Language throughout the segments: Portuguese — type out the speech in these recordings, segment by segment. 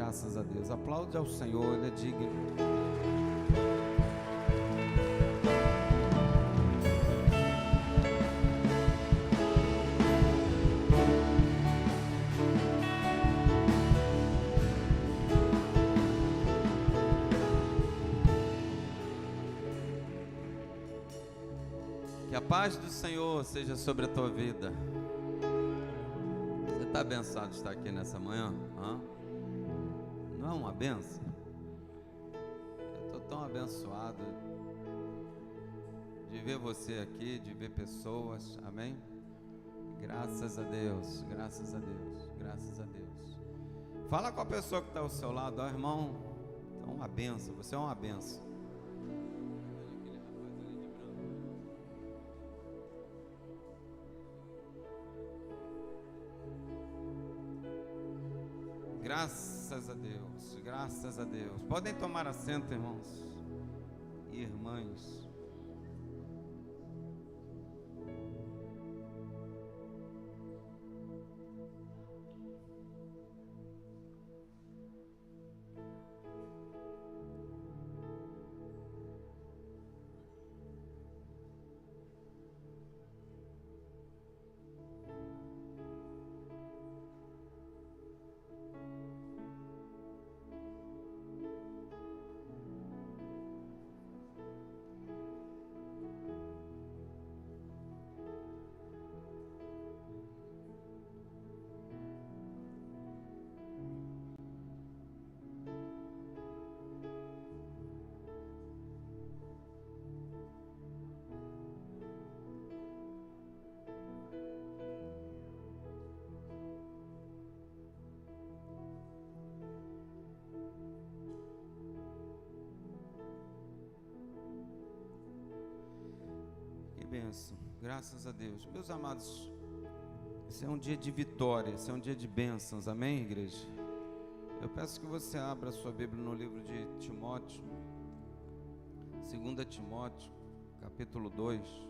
Graças a Deus. Aplaude ao Senhor, Ele é digno. Que a paz do Senhor seja sobre a tua vida. Você está abençoado de estar aqui nessa manhã? Não é uma benção? Eu estou tão abençoado de ver você aqui, de ver pessoas, amém? Graças a Deus, graças a Deus, graças a Deus. Fala com a pessoa que está ao seu lado, ó, irmão, é uma benção, você é uma benção. Graças a Deus, graças a Deus. Podem tomar assento, irmãos e irmãs. Bênção, graças a Deus. Meus amados, esse é um dia de vitória, esse é um dia de bênçãos, amém, igreja? Eu peço que você abra a sua Bíblia no livro de Timóteo, 2 Timóteo, capítulo 2.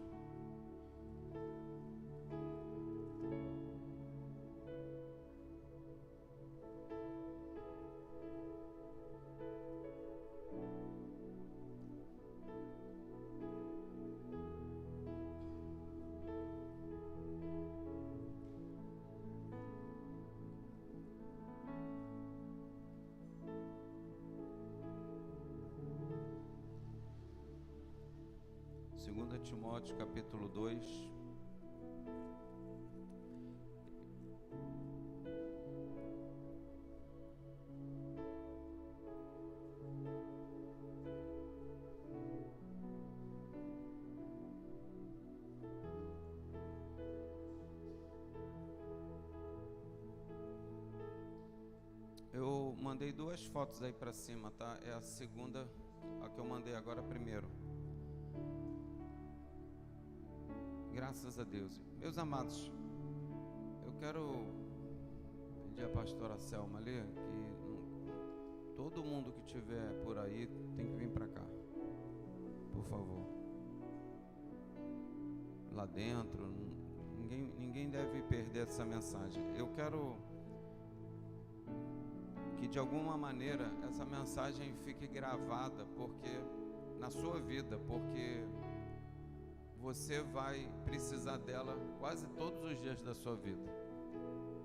Segunda Timóteo, capítulo 2. Eu mandei duas fotos aí para cima, tá? É a segunda, a que eu mandei agora primeiro. Graças a Deus. Meus amados, eu quero pedir à pastora Selma ali que todo mundo que estiver por aí tem que vir para cá, por favor. Lá dentro, ninguém deve perder essa mensagem. Eu quero que de alguma maneira essa mensagem fique gravada na sua vida, porque você vai precisar dela quase todos os dias da sua vida.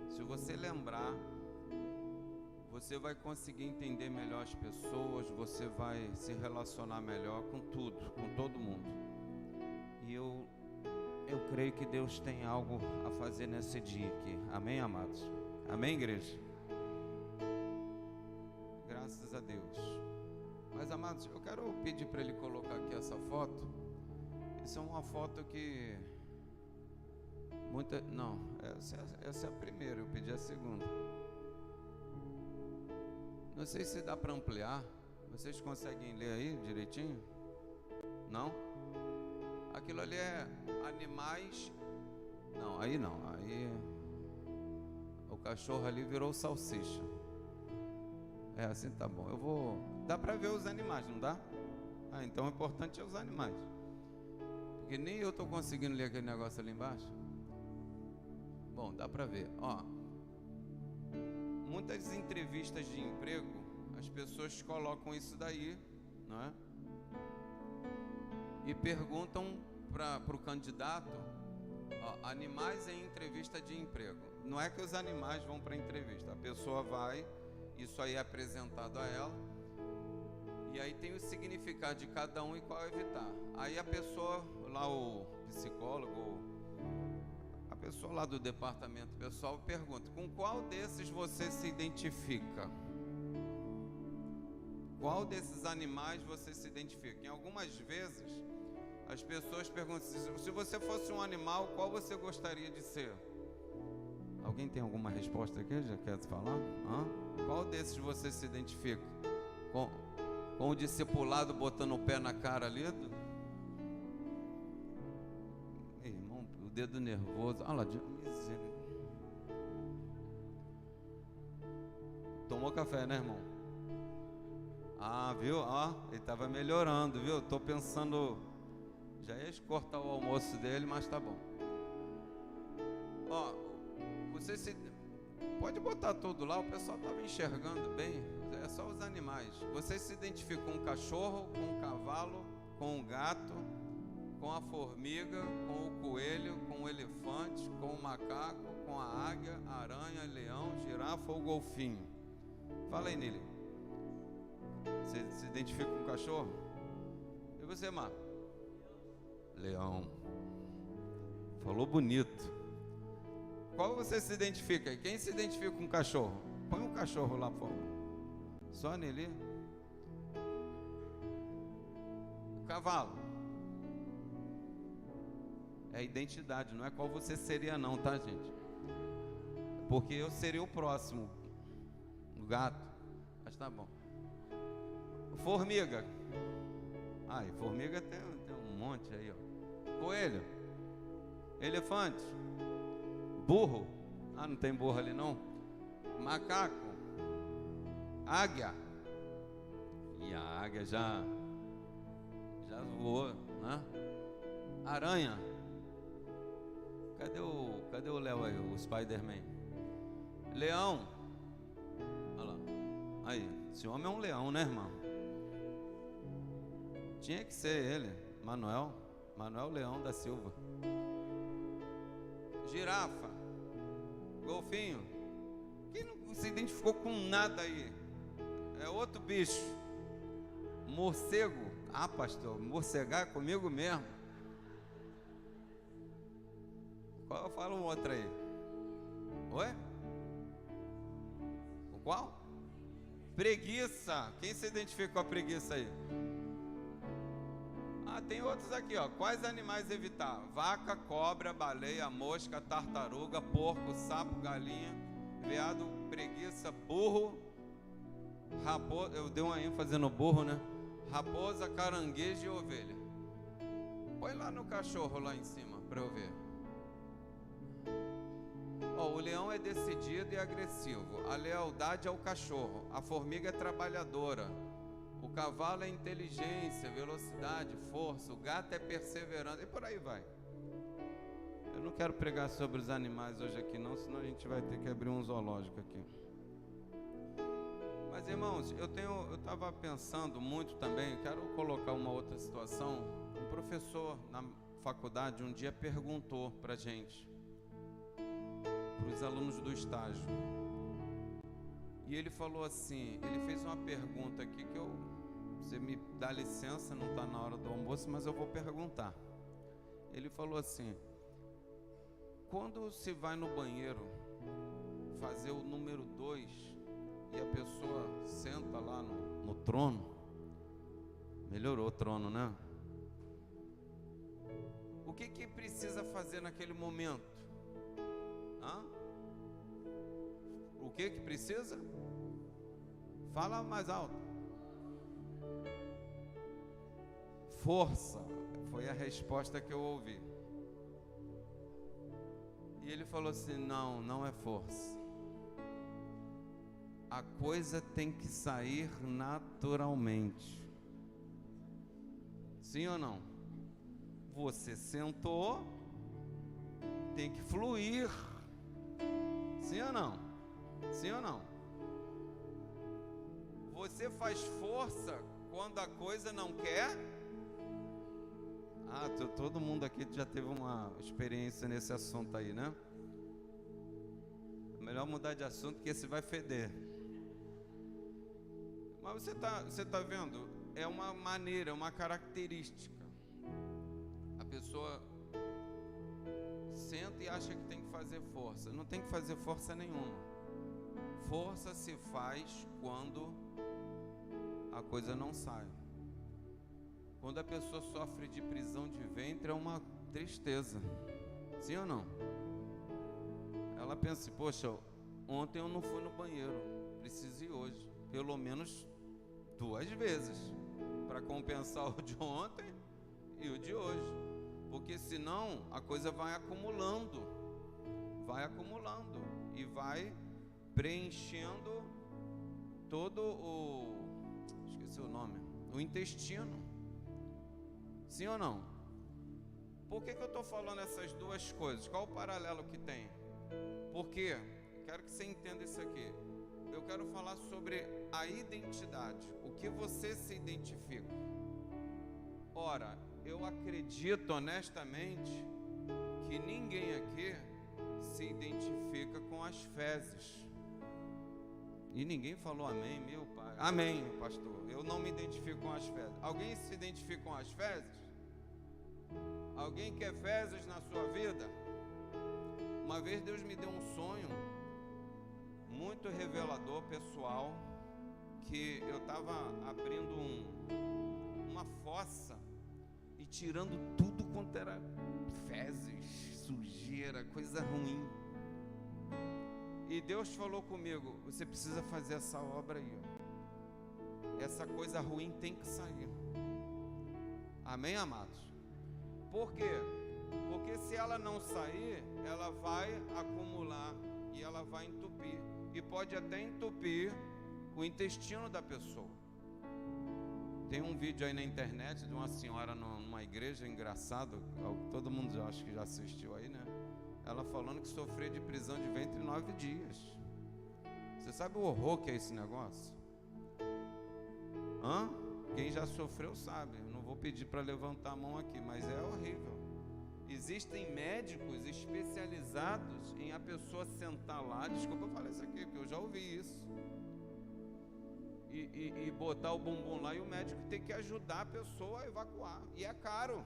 Se você lembrar, você vai conseguir entender melhor as pessoas, você vai se relacionar melhor com tudo, com todo mundo. E eu creio que Deus tem algo a fazer nesse dia aqui. Amém, amados? Amém, igreja? Graças a Deus. Mas, amados, eu quero pedir para ele colocar aqui essa foto. Essa é uma foto que essa é a primeira, eu pedi a segunda. Não sei se dá para ampliar. Vocês conseguem ler aí direitinho? Não? Aquilo ali é animais. Não, aí não. Aí o cachorro ali virou salsicha. É assim, tá bom. Dá para ver os animais, não dá? Então o importante é os animais. Porque nem eu estou conseguindo ler aquele negócio ali embaixo. Bom, dá para ver. Ó, muitas entrevistas de emprego, as pessoas colocam isso daí, não é? E perguntam para o candidato, ó, animais em entrevista de emprego. Não é que os animais vão para a entrevista, a pessoa vai, isso aí é apresentado a ela, e aí tem o significado de cada um e qual evitar. Aí a pessoa, lá o psicólogo, a pessoa lá do departamento pessoal pergunta, com qual desses você se identifica? Qual desses animais você se identifica? Em algumas vezes, as pessoas perguntam, se você fosse um animal, qual você gostaria de ser? Alguém tem alguma resposta aqui? Já quer falar? Qual desses você se identifica? Com o discipulado botando o pé na cara ali? Ei, irmão, o dedo nervoso. Olha lá, miséria. Tomou café, né, irmão? Viu? Ele estava melhorando, viu? Estou pensando, já ia cortar o almoço dele, mas tá bom. Você pode botar tudo lá, o pessoal estava enxergando bem, é só os animais. Você se identifica com um cachorro, com um cavalo, com um gato, com a formiga, com o coelho, com o elefante, com o macaco, com a águia, a aranha, leão, girafa ou golfinho? Fala aí nele. Você se identifica com o cachorro? E você, Marco? Leão. Falou bonito. Qual você se identifica? Quem se identifica com o cachorro? Põe um cachorro lá, por favor. Só nele. O cavalo. É identidade, não é qual você seria não, tá, gente? Porque eu seria o próximo. O gato. Mas tá bom. Formiga. Formiga tem um monte aí, ó. Coelho. Elefante. Burro. Não tem burro ali não. Macaco. Águia. E a águia já voou, né? Aranha. Cadê o Léo aí, o Spider-Man? Leão. Olha lá. Aí, esse homem é um leão, né, irmão? Tinha que ser ele, Manuel Leão da Silva. Girafa, golfinho. Quem não se identificou com nada aí? É outro bicho. Morcego. Pastor, morcegar é comigo mesmo. Fala um outro aí. Oi? Com qual? Preguiça. Quem se identifica com a preguiça aí? Tem outros aqui, ó. Quais animais evitar? Vaca, cobra, baleia, mosca, tartaruga, porco, sapo, galinha, veado, preguiça, burro, raposa. Eu dei uma ênfase no burro, né? Raposa, caranguejo e ovelha. Põe lá no cachorro lá em cima para eu ver. O leão é decidido e agressivo. A lealdade é o cachorro. A formiga é trabalhadora. O cavalo é inteligência, velocidade, força. O gato é perseverança. E por aí vai. Eu não quero pregar sobre os animais hoje aqui não, senão a gente vai ter que abrir um zoológico aqui. Mas irmãos, eu estava pensando muito também, quero colocar uma outra situação. Um professor na faculdade um dia perguntou para a gente, para os alunos do estágio. E ele falou assim, ele fez uma pergunta aqui que você me dá licença, não está na hora do almoço, mas eu vou perguntar. Ele falou assim, quando se vai no banheiro fazer o número 2 e a pessoa senta lá no trono, melhorou o trono, né? O que precisa fazer naquele momento? O que precisa? Fala mais alto. Força. Foi a resposta que eu ouvi. E ele falou assim, não é força. A coisa tem que sair naturalmente. Sim ou não? Você sentou, tem que fluir. Sim ou não? Sim ou não? você faz força quando a coisa não quer. Todo mundo aqui já teve uma experiência nesse assunto aí, né? É melhor mudar de assunto, porque esse vai feder. Mas você tá vendo? É uma maneira, uma característica. A pessoa senta e acha que tem que fazer força. Não tem que fazer força nenhuma. Força se faz quando a coisa não sai. Quando a pessoa sofre de prisão de ventre, é uma tristeza. Sim ou não? Ela pensa assim, poxa, ontem eu não fui no banheiro, preciso ir hoje. Pelo menos 2 vezes, para compensar o de ontem e o de hoje. Porque senão a coisa vai acumulando e vai preenchendo todo o intestino. Sim ou não? Por que eu estou falando essas duas coisas? Qual o paralelo que tem? Porque, quero que você entenda isso aqui. Eu quero falar sobre a identidade. O que você se identifica. Ora, eu acredito honestamente que ninguém aqui se identifica com as fezes. E ninguém falou amém, meu pai. Amém, pastor. Eu não me identifico com as fezes. Alguém se identifica com as fezes? Alguém quer fezes na sua vida? Uma vez Deus me deu um sonho muito revelador, pessoal, que eu estava abrindo uma fossa e tirando tudo quanto era fezes, sujeira, coisa ruim. E Deus falou comigo, você precisa fazer essa obra aí, ó. Essa coisa ruim tem que sair. Amém, amados? Por quê? Porque se ela não sair, ela vai acumular e ela vai entupir. E pode até entupir o intestino da pessoa. Tem um vídeo aí na internet de uma senhora numa igreja, engraçado, todo mundo já acho que já assistiu aí, né? Ela falando que sofreu de prisão de ventre 9 dias. Você sabe o horror que é esse negócio? Quem já sofreu sabe. Eu não vou pedir para levantar a mão aqui, mas é horrível. Existem médicos especializados em a pessoa sentar lá. Desculpa eu falar isso aqui, porque eu já ouvi isso. E botar o bumbum lá e o médico tem que ajudar a pessoa a evacuar. E é caro.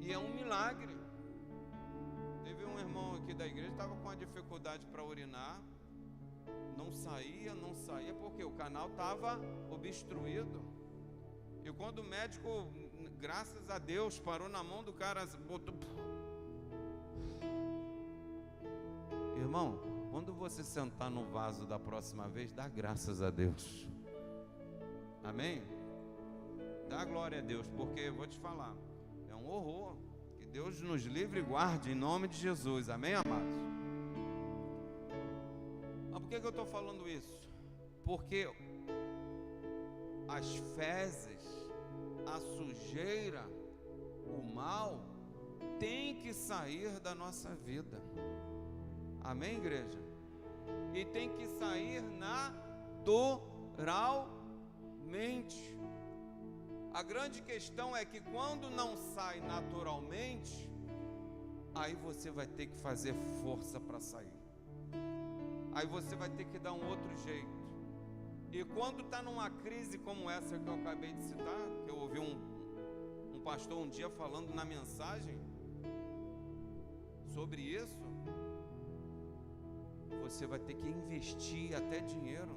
E é um milagre. Teve um irmão aqui da igreja que estava com uma dificuldade para urinar. Não saía, porque o canal estava obstruído. E quando o médico, graças a Deus, parou na mão do cara, botou... Irmão, quando você sentar no vaso da próxima vez, dá graças a Deus. Amém? Dá glória a Deus, porque eu vou te falar, é um horror. Que Deus nos livre e guarde em nome de Jesus. Amém, amados? Mas por que eu estou falando isso? Porque as fezes, a sujeira, o mal tem que sair da nossa vida. Amém, igreja? E tem que sair naturalmente. A grande questão é que quando não sai naturalmente, aí você vai ter que fazer força para sair. Aí você vai ter que dar um outro jeito. E quando está numa crise como essa que eu acabei de citar, que eu ouvi um pastor um dia falando na mensagem sobre isso, você vai ter que investir até dinheiro,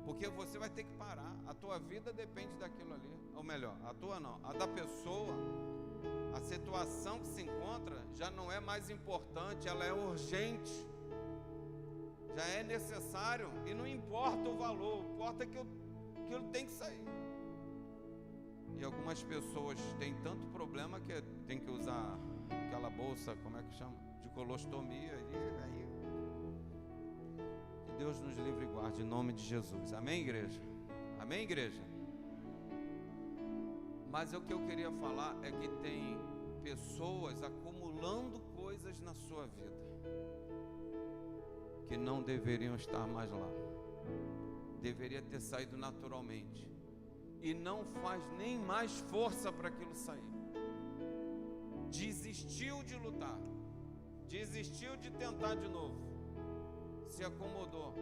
porque você vai ter que parar. A tua vida depende daquilo ali, ou melhor, a tua não, a da pessoa. A situação que se encontra já não é mais importante, ela é urgente, já é necessário, e não importa o valor, importa que aquilo tem que sair. E algumas pessoas têm tanto problema que tem que usar aquela bolsa, como é que chama? De colostomia, e aí Deus nos livre e guarde em nome de Jesus. Amém, igreja? Amém, igreja? Mas o que eu queria falar é que tem pessoas acumulando coisas na sua vida que não deveriam estar mais lá. deveria ter saído naturalmente, e não faz nem mais força para aquilo sair. Desistiu de lutar, desistiu de tentar de novo, se acomodou.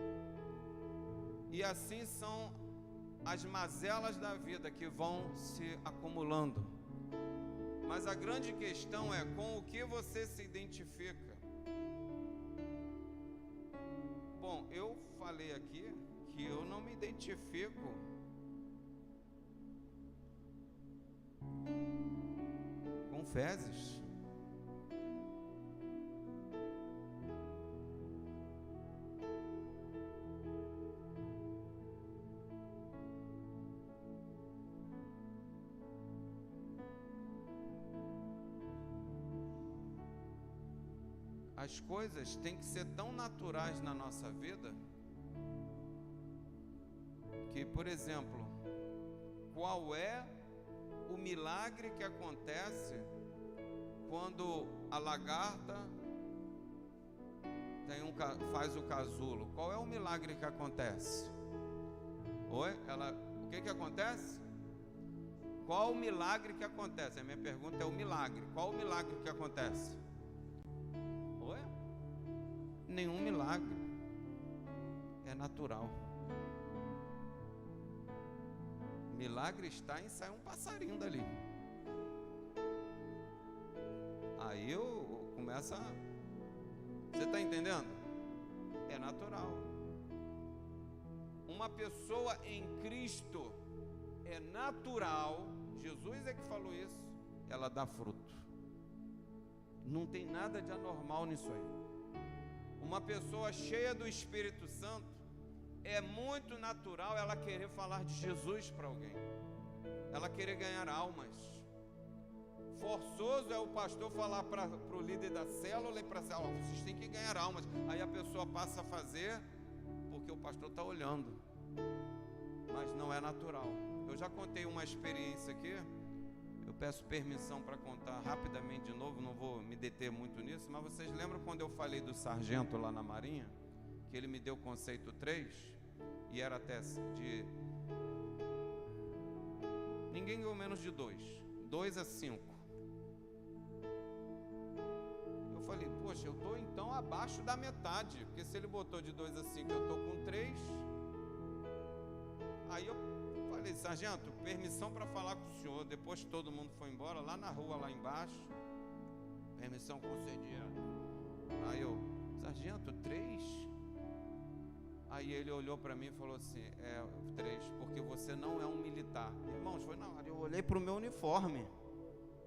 E assim são as mazelas da vida que vão se acumulando. Mas a grande questão é com o que você se identifica. Bom, eu falei aqui que eu não me identifico com fezes. As coisas têm que ser tão naturais na nossa vida que, por exemplo, qual é o milagre que acontece quando a lagarta faz o casulo? Qual é o milagre que acontece? O que acontece? Qual o milagre que acontece? A minha pergunta é o milagre. Qual o milagre que acontece? Nenhum milagre. É natural. Milagre está em sair um passarinho dali. Aí eu começo a... Você está entendendo? É natural. Uma pessoa em Cristo é natural. Jesus é que falou isso. Ela dá fruto. Não tem nada de anormal nisso aí. Uma pessoa cheia do Espírito Santo, é muito natural ela querer falar de Jesus para alguém, ela querer ganhar almas. Forçoso é o pastor falar para o líder da célula e para a célula: vocês têm que ganhar almas. Aí a pessoa passa a fazer porque o pastor está olhando, mas não é natural. Eu já contei uma experiência aqui. Eu peço permissão para contar rapidamente de novo, não vou me deter muito nisso, mas vocês lembram quando eu falei do sargento lá na Marinha, que ele me deu o conceito 3, e era até de ninguém ganhou menos de 2 a 5. Eu falei, poxa, eu estou então abaixo da metade, porque se ele botou de 2 a 5, eu estou com 3. Aí eu falei, sargento, permissão para falar com o senhor. Depois que todo mundo foi embora, lá na rua, lá embaixo, permissão concedida. Aí eu, sargento, 3? Aí ele olhou para mim e falou assim, 3, porque você não é um militar. Irmãos, foi na hora, eu olhei para o meu uniforme.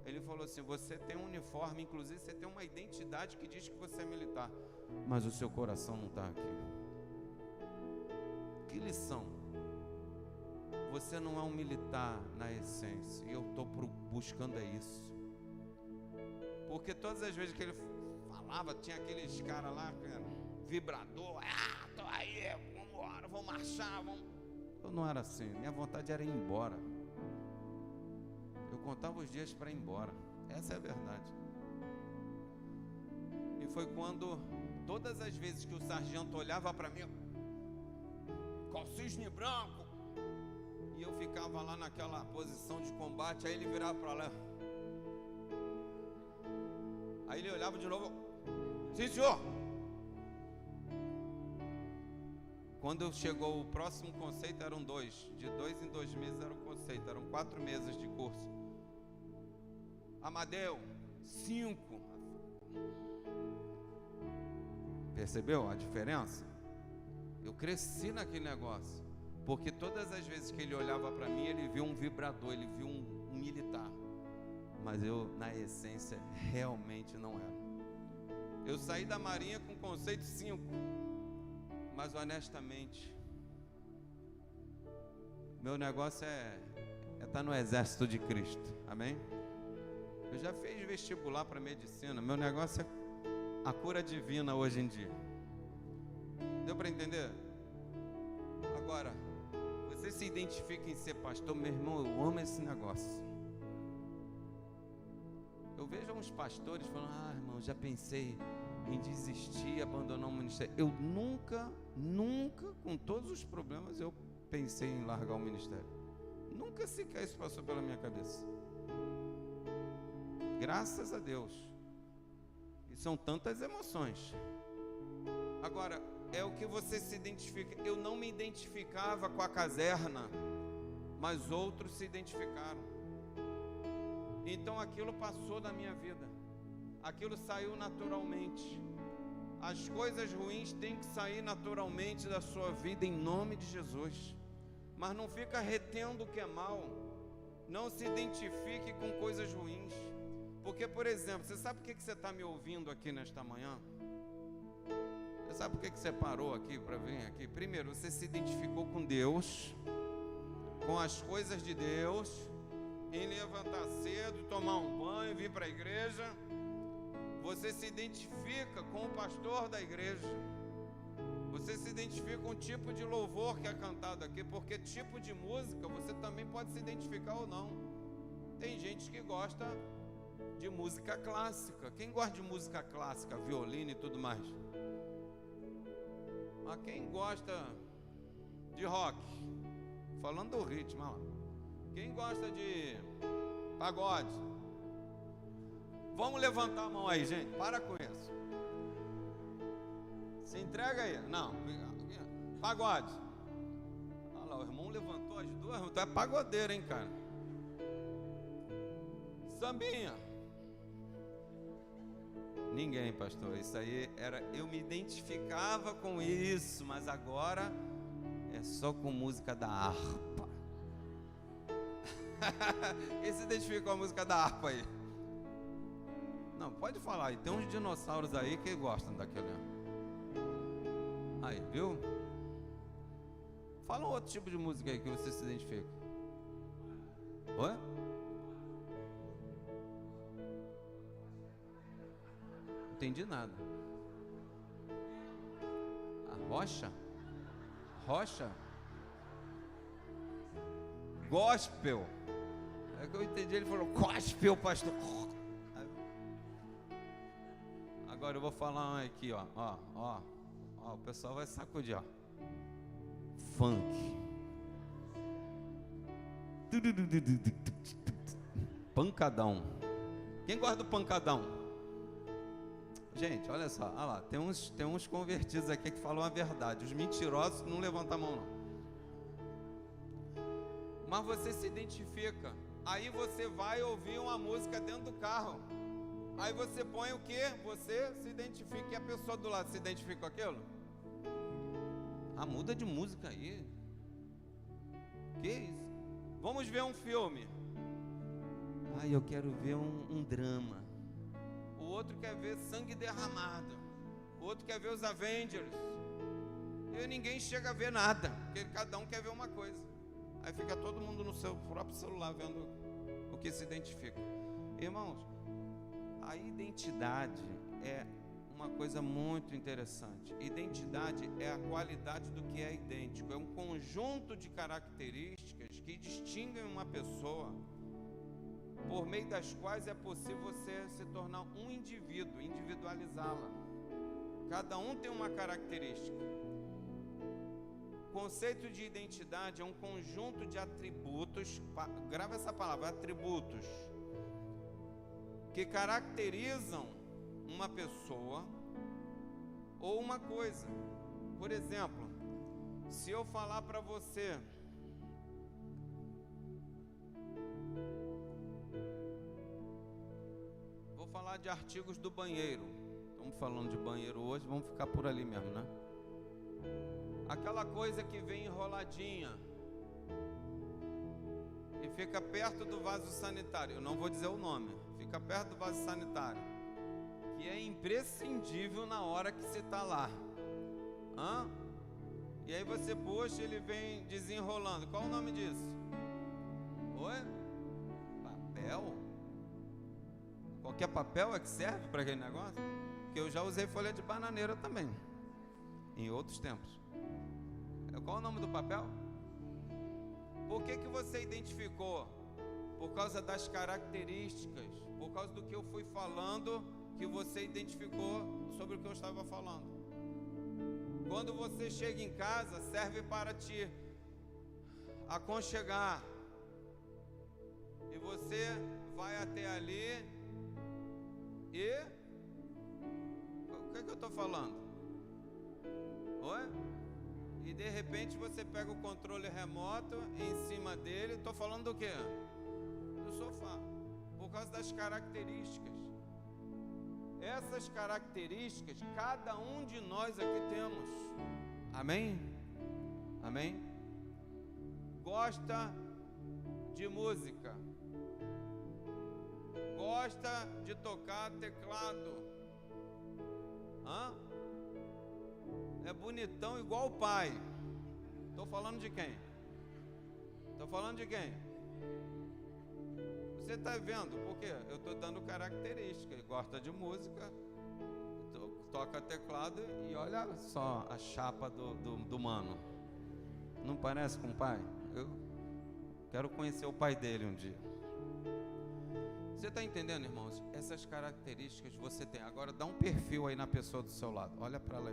Ele falou assim, você tem um uniforme, inclusive você tem uma identidade que diz que você é militar, mas o seu coração não está aqui. Que lição! Você não é um militar na essência, e eu estou buscando isso. Porque todas as vezes que ele falava, tinha aqueles caras lá, vibrador, tô aí, vamos embora, vamos marchar, vamos... Eu não era assim, minha vontade era ir embora. Eu contava os dias para ir embora, essa é a verdade. E foi quando, todas as vezes que o sargento olhava para mim, com o cisne branco, e eu ficava lá naquela posição de combate, aí ele virava para lá. Aí ele olhava de novo. Sim, senhor. Quando chegou o próximo conceito, eram 2. De 2 em 2 meses era o conceito. Eram 4 meses de curso. Amadeu, 5. Percebeu a diferença? Eu cresci naquele negócio. Porque todas as vezes que ele olhava para mim, ele viu um vibrador, ele viu um militar. Mas eu, na essência, realmente não era. Eu saí da Marinha com conceito 5. Mas honestamente, meu negócio é estar no exército de Cristo. Amém? Eu já fiz vestibular para medicina. Meu negócio é a cura divina hoje em dia. Deu para entender? Agora, você se identifica em ser pastor, meu irmão, eu amo esse negócio. Eu vejo uns pastores falando, irmão, já pensei em desistir e abandonar o ministério. Eu nunca, com todos os problemas, eu pensei em largar o ministério. Nunca sequer isso passou pela minha cabeça. Graças a Deus. E são tantas emoções. Agora, é o que você se identifica. Eu não me identificava com a caserna, mas outros se identificaram. Então aquilo passou da minha vida. Aquilo saiu naturalmente. As coisas ruins têm que sair naturalmente da sua vida em nome de Jesus. Mas não fica retendo o que é mal. Não se identifique com coisas ruins. Porque, por exemplo, você sabe por que você está me ouvindo aqui nesta manhã? Você sabe por que você parou aqui para vir aqui? Primeiro, você se identificou com Deus, com as coisas de Deus, em levantar cedo, tomar um banho, vir para a igreja. Você se identifica com o pastor da igreja. Você se identifica com o tipo de louvor que é cantado aqui, porque tipo de música você também pode se identificar ou não. Tem gente que gosta de música clássica. Quem gosta de música clássica, violino e tudo mais? Mas quem gosta de rock? Falando do ritmo, olha lá. Quem gosta de pagode? Vamos levantar a mão aí, gente. Para com isso. Se entrega aí. Não. Pagode. Olha lá, o irmão levantou as duas. Tu é pagodeiro, hein, cara? Sambinha. Ninguém, pastor. Isso aí era... Eu me identificava com isso, mas agora é só com música da harpa. Quem se identifica com a música da harpa aí? Não, pode falar aí. Tem uns dinossauros aí que gostam daquele. Aí, viu? Fala um outro tipo de música aí que você se identifica. Oi? Não entendi nada. A rocha? Rocha? Gospel. É que eu entendi, ele falou gospel, pastor. Agora eu vou falar um aqui, ó. Ó, o pessoal vai sacudir, ó. Funk. Pancadão. Quem gosta do pancadão? Gente, olha só, olha lá, tem uns convertidos aqui que falam a verdade. Os mentirosos não levantam a mão, não. Mas você se identifica. Aí você vai ouvir uma música dentro do carro. Aí você põe o quê? Você se identifica. E a pessoa do lado se identifica com aquilo? Ah, muda de música aí. Que isso? Vamos ver um filme. Ah, eu quero ver um drama. O outro quer ver sangue derramado. O outro quer ver os Avengers. E ninguém chega a ver nada, porque cada um quer ver uma coisa. Aí fica todo mundo no seu próprio celular vendo o que se identifica. Irmãos, a identidade é uma coisa muito interessante. Identidade é a qualidade do que é idêntico. É um conjunto de características que distinguem uma pessoa, por meio das quais é possível você se tornar um indivíduo, individualizá-la. Cada um tem uma característica. O conceito de identidade é um conjunto de atributos, grava essa palavra, atributos, que caracterizam uma pessoa ou uma coisa. Por exemplo, se eu falar para você, vou falar de artigos do banheiro. Estamos falando de banheiro hoje, vamos ficar por ali mesmo, né? Aquela coisa que vem enroladinha e fica perto do vaso sanitário. Eu não vou dizer o nome. Fica perto do vaso sanitário, que é imprescindível na hora que você está lá. E aí você puxa, ele vem desenrolando. Qual o nome disso? Oi? Papel? Qualquer papel é que serve para aquele negócio? Porque eu já usei folha de bananeira também, em outros tempos. Qual o nome do papel? Por que você identificou? Por causa das características, por causa do que eu fui falando, que você identificou sobre o que eu estava falando. Quando você chega em casa, serve para te aconchegar. E você vai até ali e... O que eu estou falando? Oi? E de repente você pega o controle remoto em cima dele. Estou falando do quê? Do sofá. Por causa das características. Essas características, cada um de nós aqui temos. Amém? Amém? Gosta de música. Gosta de tocar teclado. Hã? É bonitão igual o pai. Estou falando de quem? Estou falando de quem? Você está vendo? Porque eu estou dando característica. Ele gosta de música, toca teclado e olha só a chapa do mano. Não parece com o pai? Eu quero conhecer o pai dele um dia. Você está entendendo, irmãos? Essas características você tem. Agora dá um perfil aí na pessoa do seu lado. Olha para lá.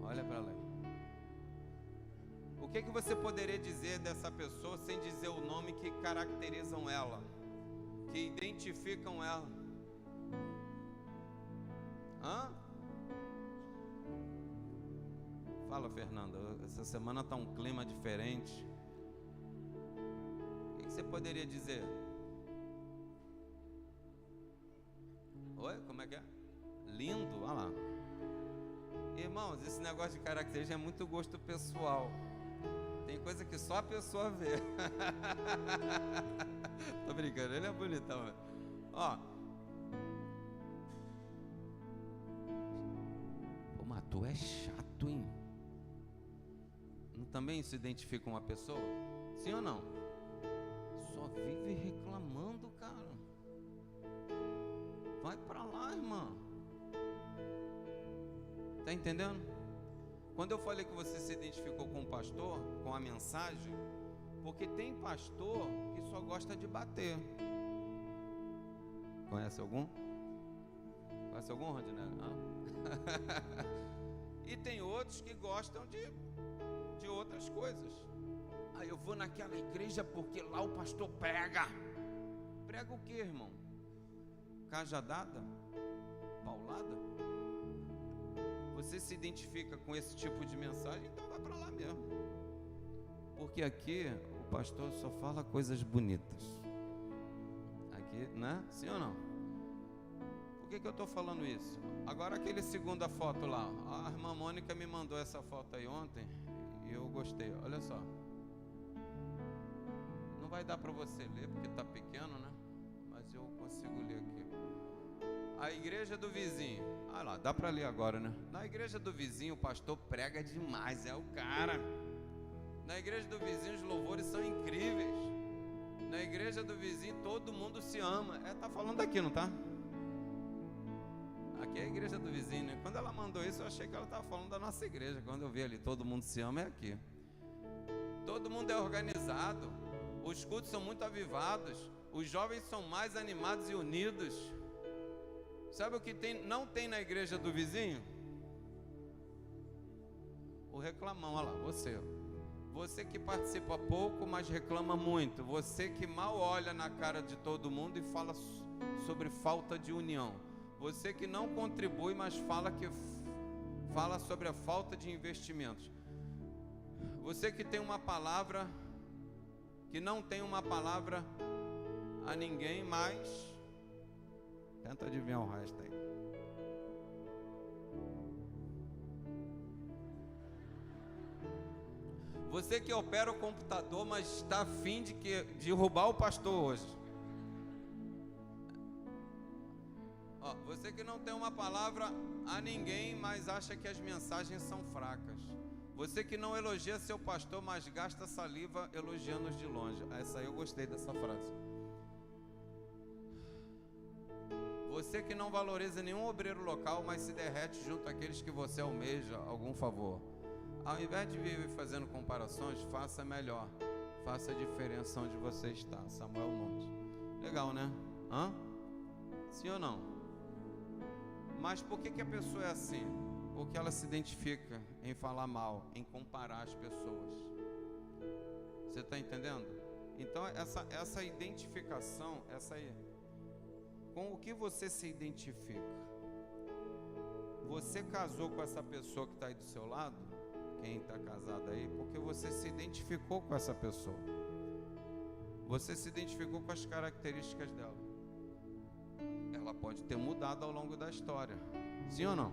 Olha para lá. O que você poderia dizer dessa pessoa sem dizer o nome que caracterizam ela, que identificam ela? Hã? Fala, Fernanda. Essa semana está um clima diferente. O que você poderia dizer? Oi? Como é que é? Lindo? Olha lá. Irmãos, esse negócio de característica é muito gosto pessoal. Tem coisa que só a pessoa vê. Tô brincando, ele é bonitão. Ó. Pô, mas tu é chato, hein? Não também se identifica com uma pessoa? Sim ou não? Só vive reclamando, cara. Vai pra lá, irmã. Tá entendendo? Quando eu falei que você se identificou com o pastor, com a mensagem, porque tem pastor que só gosta de bater. Conhece algum? Conhece algum, Rondinelli? E tem outros que gostam de outras coisas. Aí eu vou naquela igreja porque lá o pastor prega. Prega o que, irmão? Cajadada? Paulada? Você se identifica com esse tipo de mensagem, então vai para lá mesmo. Porque aqui o pastor só fala coisas bonitas. Aqui, né? Sim ou não? Por que eu estou falando isso? Agora aquele segunda foto lá. A irmã Mônica me mandou essa foto aí ontem e eu gostei. Olha só. Não vai dar para você ler porque está pequeno, né? Mas eu consigo ler aqui. A igreja do vizinho. Ah lá, dá para ler agora, né? Na igreja do vizinho o pastor prega demais, é o cara. Na igreja do vizinho os louvores são incríveis. Na igreja do vizinho todo mundo se ama. Tá falando aqui, não tá? Aqui é a igreja do vizinho, né? Quando ela mandou isso eu achei que ela estava falando da nossa igreja. Quando eu vi ali todo mundo se ama, é aqui. Todo mundo é organizado. Os cultos são muito avivados. Os jovens são mais animados e unidos. Sabe o que não tem na igreja do vizinho? O reclamão, olha lá, você. Você que participa pouco, mas reclama muito. Você que mal olha na cara de todo mundo e fala sobre falta de união. Você que não contribui, mas fala sobre a falta de investimentos. Você que tem uma palavra, que não tem uma palavra a ninguém, mas... Tenta adivinhar o resto aí. Você que opera o computador, mas está a fim de derrubar o pastor hoje. Ó, você que não tem uma palavra a ninguém, mas acha que as mensagens são fracas. Você que não elogia seu pastor, mas gasta saliva elogiando-os de longe. Essa aí eu gostei dessa frase. Você que não valoriza nenhum obreiro local, mas se derrete junto àqueles que você almeja algum favor. Ao invés de viver fazendo comparações, faça melhor. Faça a diferença onde você está. Samuel Nunes. Legal, né? Hã? Sim ou não? Mas por que a pessoa é assim? Porque ela se identifica em falar mal, em comparar as pessoas. Você está entendendo? Então essa identificação, com o que você se identifica? Você casou com essa pessoa que está aí do seu lado? Quem está casado aí? Porque você se identificou com essa pessoa. Você se identificou com as características dela. Ela pode ter mudado ao longo da história. Sim ou não?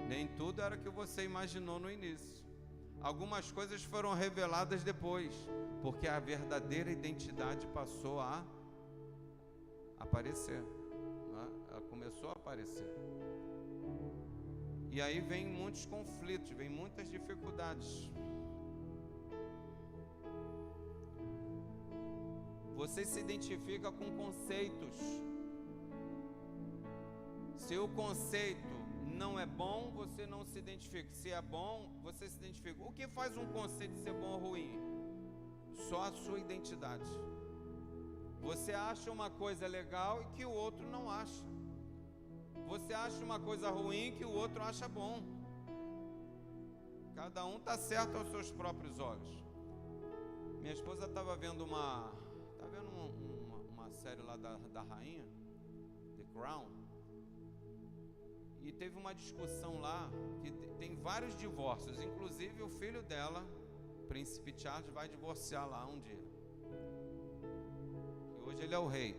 Nem tudo era o que você imaginou no início. Algumas coisas foram reveladas depois, porque a verdadeira identidade passou a aparecer, né? Ela começou a aparecer. E aí vem muitos conflitos, vem muitas dificuldades. Você se identifica com conceitos. Se o conceito não é bom, você não se identifica. Se é bom, você se identifica. O que faz um conceito ser bom ou ruim? Só a sua identidade. Você acha uma coisa legal e que o outro não acha. Você acha uma coisa ruim que o outro acha bom. Cada um está certo aos seus próprios olhos. Minha esposa estava vendo uma série lá da rainha, The Crown, e teve uma discussão lá que tem vários divórcios, inclusive o filho dela, Príncipe Charles, vai divorciar lá um dia. E hoje ele é o rei.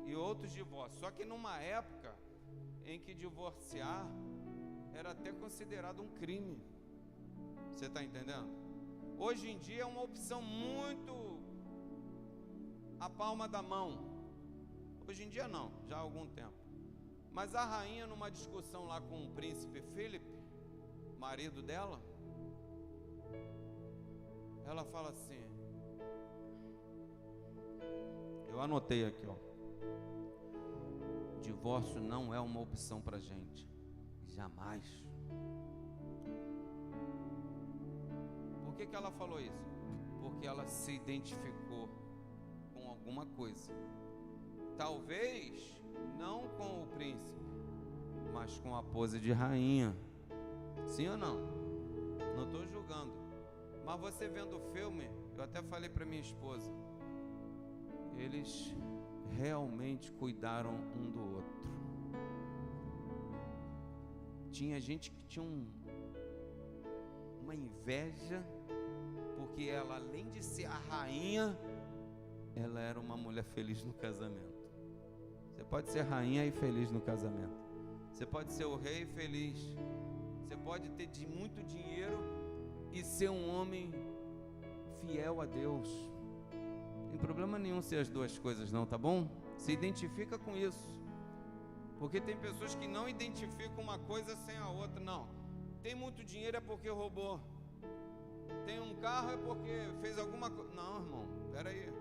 E outros divórcios. Só que numa época em que divorciar era até considerado um crime. Você está entendendo? Hoje em dia é uma opção muito à palma da mão. Hoje em dia não, já há algum tempo. Mas a rainha, numa discussão lá com o príncipe Philip, marido dela, ela fala assim, eu anotei aqui, ó: divórcio não é uma opção pra gente, jamais. Por que ela falou isso? Porque ela se identificou com alguma coisa. Talvez não com o príncipe, mas com a pose de rainha. Sim ou não? Não estou julgando. Mas você vendo o filme, eu até falei para minha esposa, eles realmente cuidaram um do outro. Tinha gente que tinha uma inveja, porque ela, além de ser a rainha, ela era uma mulher feliz no casamento. Você pode ser rainha e feliz no casamento. Você pode ser o rei feliz. Você pode ter muito dinheiro e ser um homem fiel a Deus. Não tem problema nenhum ser as duas coisas não, tá bom? Se identifica com isso. Porque tem pessoas que não identificam uma coisa sem a outra. Não, tem muito dinheiro é porque roubou. Tem um carro é porque fez alguma coisa. Não, irmão, peraí.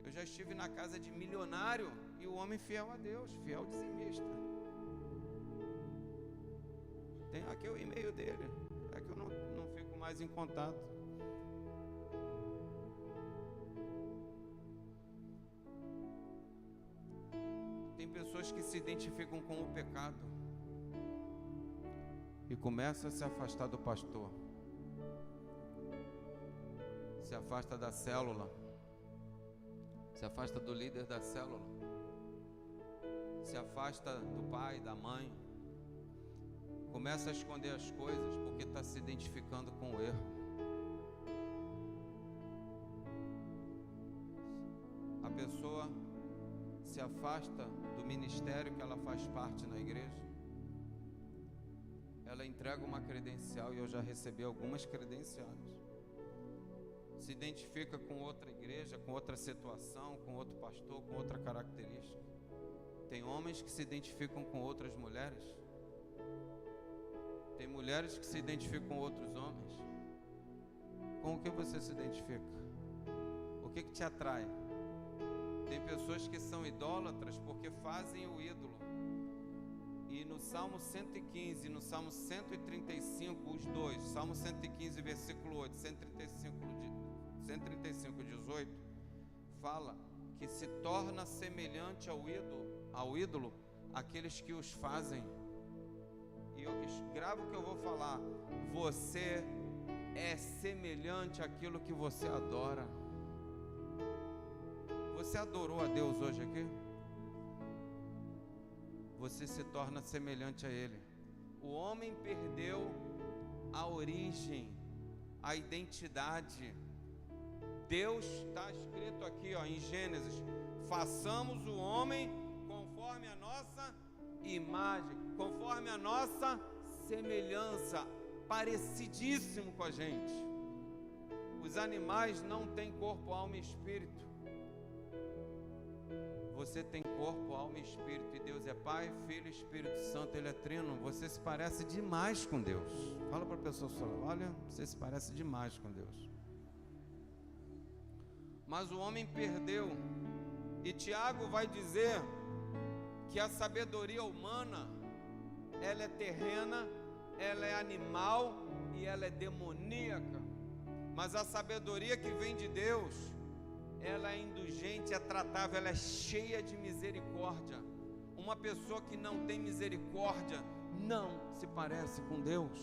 Eu já estive na casa de milionário e o homem fiel a Deus, fiel dizimista. Tenho aqui o e-mail dele. É que eu não fico mais em contato. Tem pessoas que se identificam com o pecado e começam a se afastar do pastor, se afasta da célula, se afasta do líder da célula, se afasta do pai, da mãe, começa a esconder as coisas porque está se identificando com o erro. A pessoa se afasta do ministério que ela faz parte na igreja, ela entrega uma credencial, e eu já recebi algumas credenciais, se identifica com outra igreja, com outra situação, com outro pastor, com outra característica. Tem homens que se identificam com outras mulheres, tem mulheres que se identificam com outros homens. Com o que você se identifica? O que te atrai? Tem pessoas que são idólatras porque fazem o ídolo. E no Salmo 115 e no Salmo 135, os dois, Salmo 115, versículo 8, 135, 18, fala que se torna semelhante ao ídolo aqueles que os fazem. E eu gravo o que eu vou falar. Você é semelhante àquilo que você adora. Você adorou a Deus hoje aqui? Você se torna semelhante a Ele. O homem perdeu a origem, a identidade. Deus, está escrito aqui, ó, em Gênesis: façamos o homem conforme a nossa imagem, conforme a nossa semelhança, parecidíssimo com a gente. Os animais não têm corpo, alma e espírito. Você tem corpo, alma e espírito, e Deus é Pai, Filho e Espírito Santo, Ele é trino. Você se parece demais com Deus. Fala para a pessoa só: olha, você se parece demais com Deus. Mas o homem perdeu, e Tiago vai dizer que a sabedoria humana, ela é terrena, ela é animal e ela é demoníaca. Mas a sabedoria que vem de Deus, ela é indulgente, é tratável, ela é cheia de misericórdia. Uma pessoa que não tem misericórdia não se parece com Deus.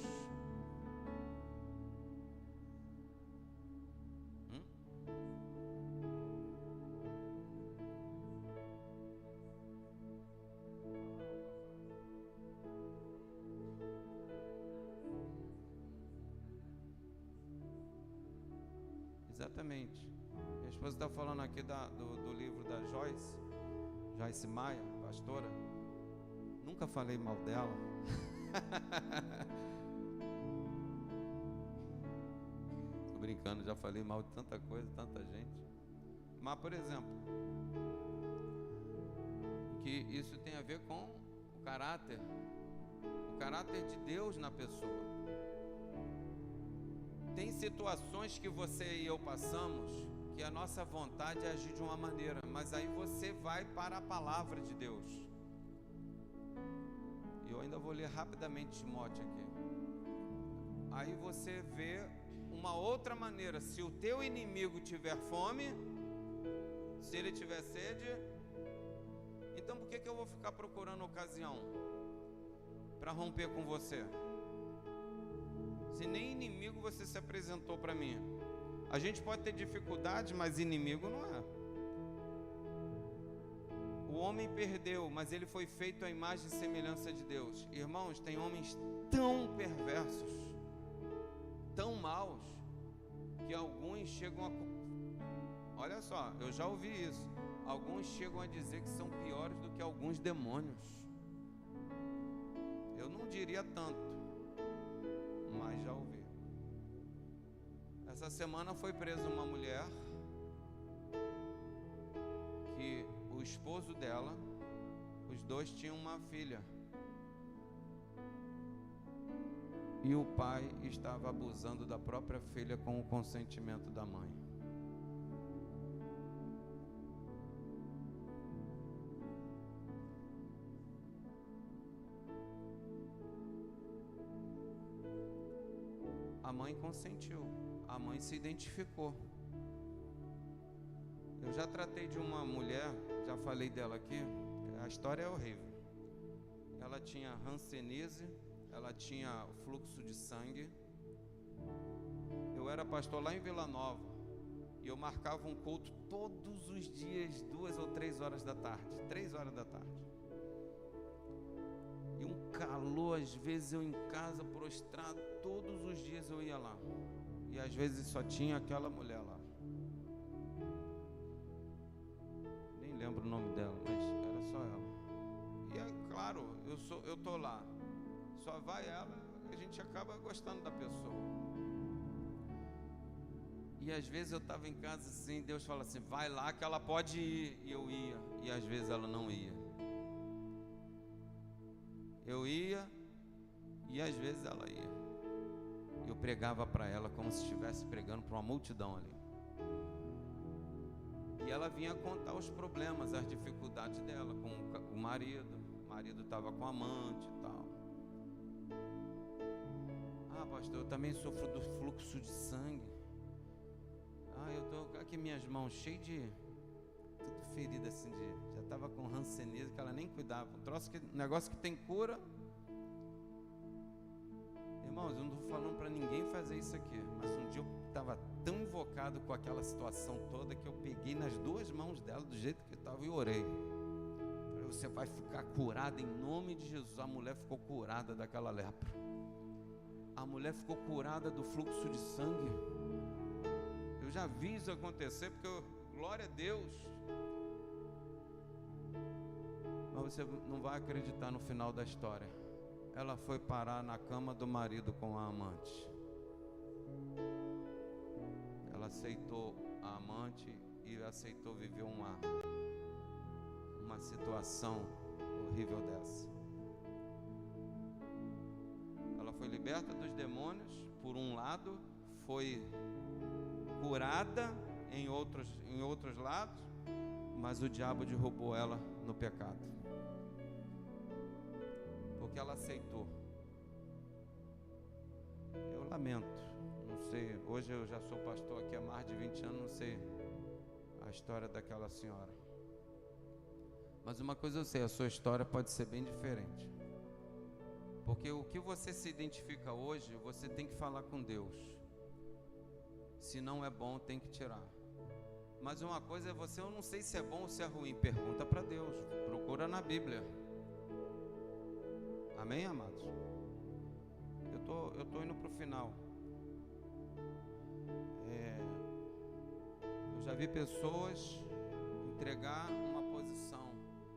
Exatamente. Minha esposa está falando aqui do livro da Joyce Maia, pastora. Nunca falei mal dela. Tô brincando, já falei mal de tanta coisa, tanta gente. Mas, por exemplo, que isso tem a ver com o caráter de Deus na pessoa. Tem situações que você e eu passamos que a nossa vontade é agir de uma maneira, mas aí você vai para a palavra de Deus. E eu ainda vou ler rapidamente Timóteo aqui. Aí você vê uma outra maneira. Se o teu inimigo tiver fome, se ele tiver sede, então por que eu vou ficar procurando ocasião para romper com você? Se nem inimigo você se apresentou para mim. A gente pode ter dificuldade, mas inimigo não é. O homem perdeu, mas ele foi feito à imagem e semelhança de Deus. Irmãos, tem homens tão perversos, tão maus, que alguns chegam a... Olha só, eu já ouvi isso. Alguns chegam a dizer que são piores do que alguns demônios. Eu não diria tanto, mas já ouvi. Essa semana foi presa uma mulher que o esposo dela, os dois tinham uma filha, e o pai estava abusando da própria filha com o consentimento da mãe. A mãe consentiu, a mãe se identificou. Eu já tratei de uma mulher, já falei dela aqui, a história é horrível. Ela tinha hanseníase, ela tinha fluxo de sangue. Eu era pastor lá em Vila Nova, e eu marcava um culto todos os dias, 2 ou 3 horas da tarde, 3 horas da tarde. E um calor, às vezes eu em casa prostrado, todos os dias eu ia lá. E às vezes só tinha aquela mulher lá. Nem lembro o nome dela, mas era só ela. E é claro, eu tô lá. Só vai ela, a gente acaba gostando da pessoa. E às vezes eu estava em casa assim, Deus fala assim, vai lá que ela pode ir. E eu ia, e às vezes ela não ia. Eu ia, e às vezes ela ia. Eu pregava para ela como se estivesse pregando para uma multidão ali. E ela vinha contar os problemas, as dificuldades dela com o marido. O marido estava com amante e tal. Ah, pastor, eu também sofro do fluxo de sangue. Ah, eu estou aqui minhas mãos cheias tudo ferida assim, já estava com hanseníase, que ela nem cuidava. Um negócio que tem cura. Irmãos, eu não estou falando para ninguém fazer isso aqui, mas um dia eu estava tão invocado com aquela situação toda que eu peguei nas duas mãos dela, do jeito que estava, e orei. Falei, você vai ficar curada em nome de Jesus. A mulher ficou curada daquela lepra. A mulher ficou curada do fluxo de sangue. Eu já vi isso acontecer, porque glória a Deus. Mas você não vai acreditar no final da história. Ela foi parar na cama do marido com a amante. Ela aceitou a amante e aceitou viver uma situação horrível dessa. Ela foi liberta dos demônios, por um lado, foi curada em outros lados, mas o diabo derrubou ela no pecado. Porque ela aceitou. Eu lamento, não sei, hoje eu já sou pastor aqui há mais de 20 anos, não sei a história daquela senhora. Mas uma coisa eu sei, a sua história pode ser bem diferente. Porque o que você se identifica hoje, você tem que falar com Deus. Se não é bom, tem que tirar. Mas uma coisa é você, eu não sei se é bom ou se é ruim, pergunta para Deus, procura na Bíblia. Amém, amados? Eu tô indo para o final. Eu já vi pessoas entregar uma posição.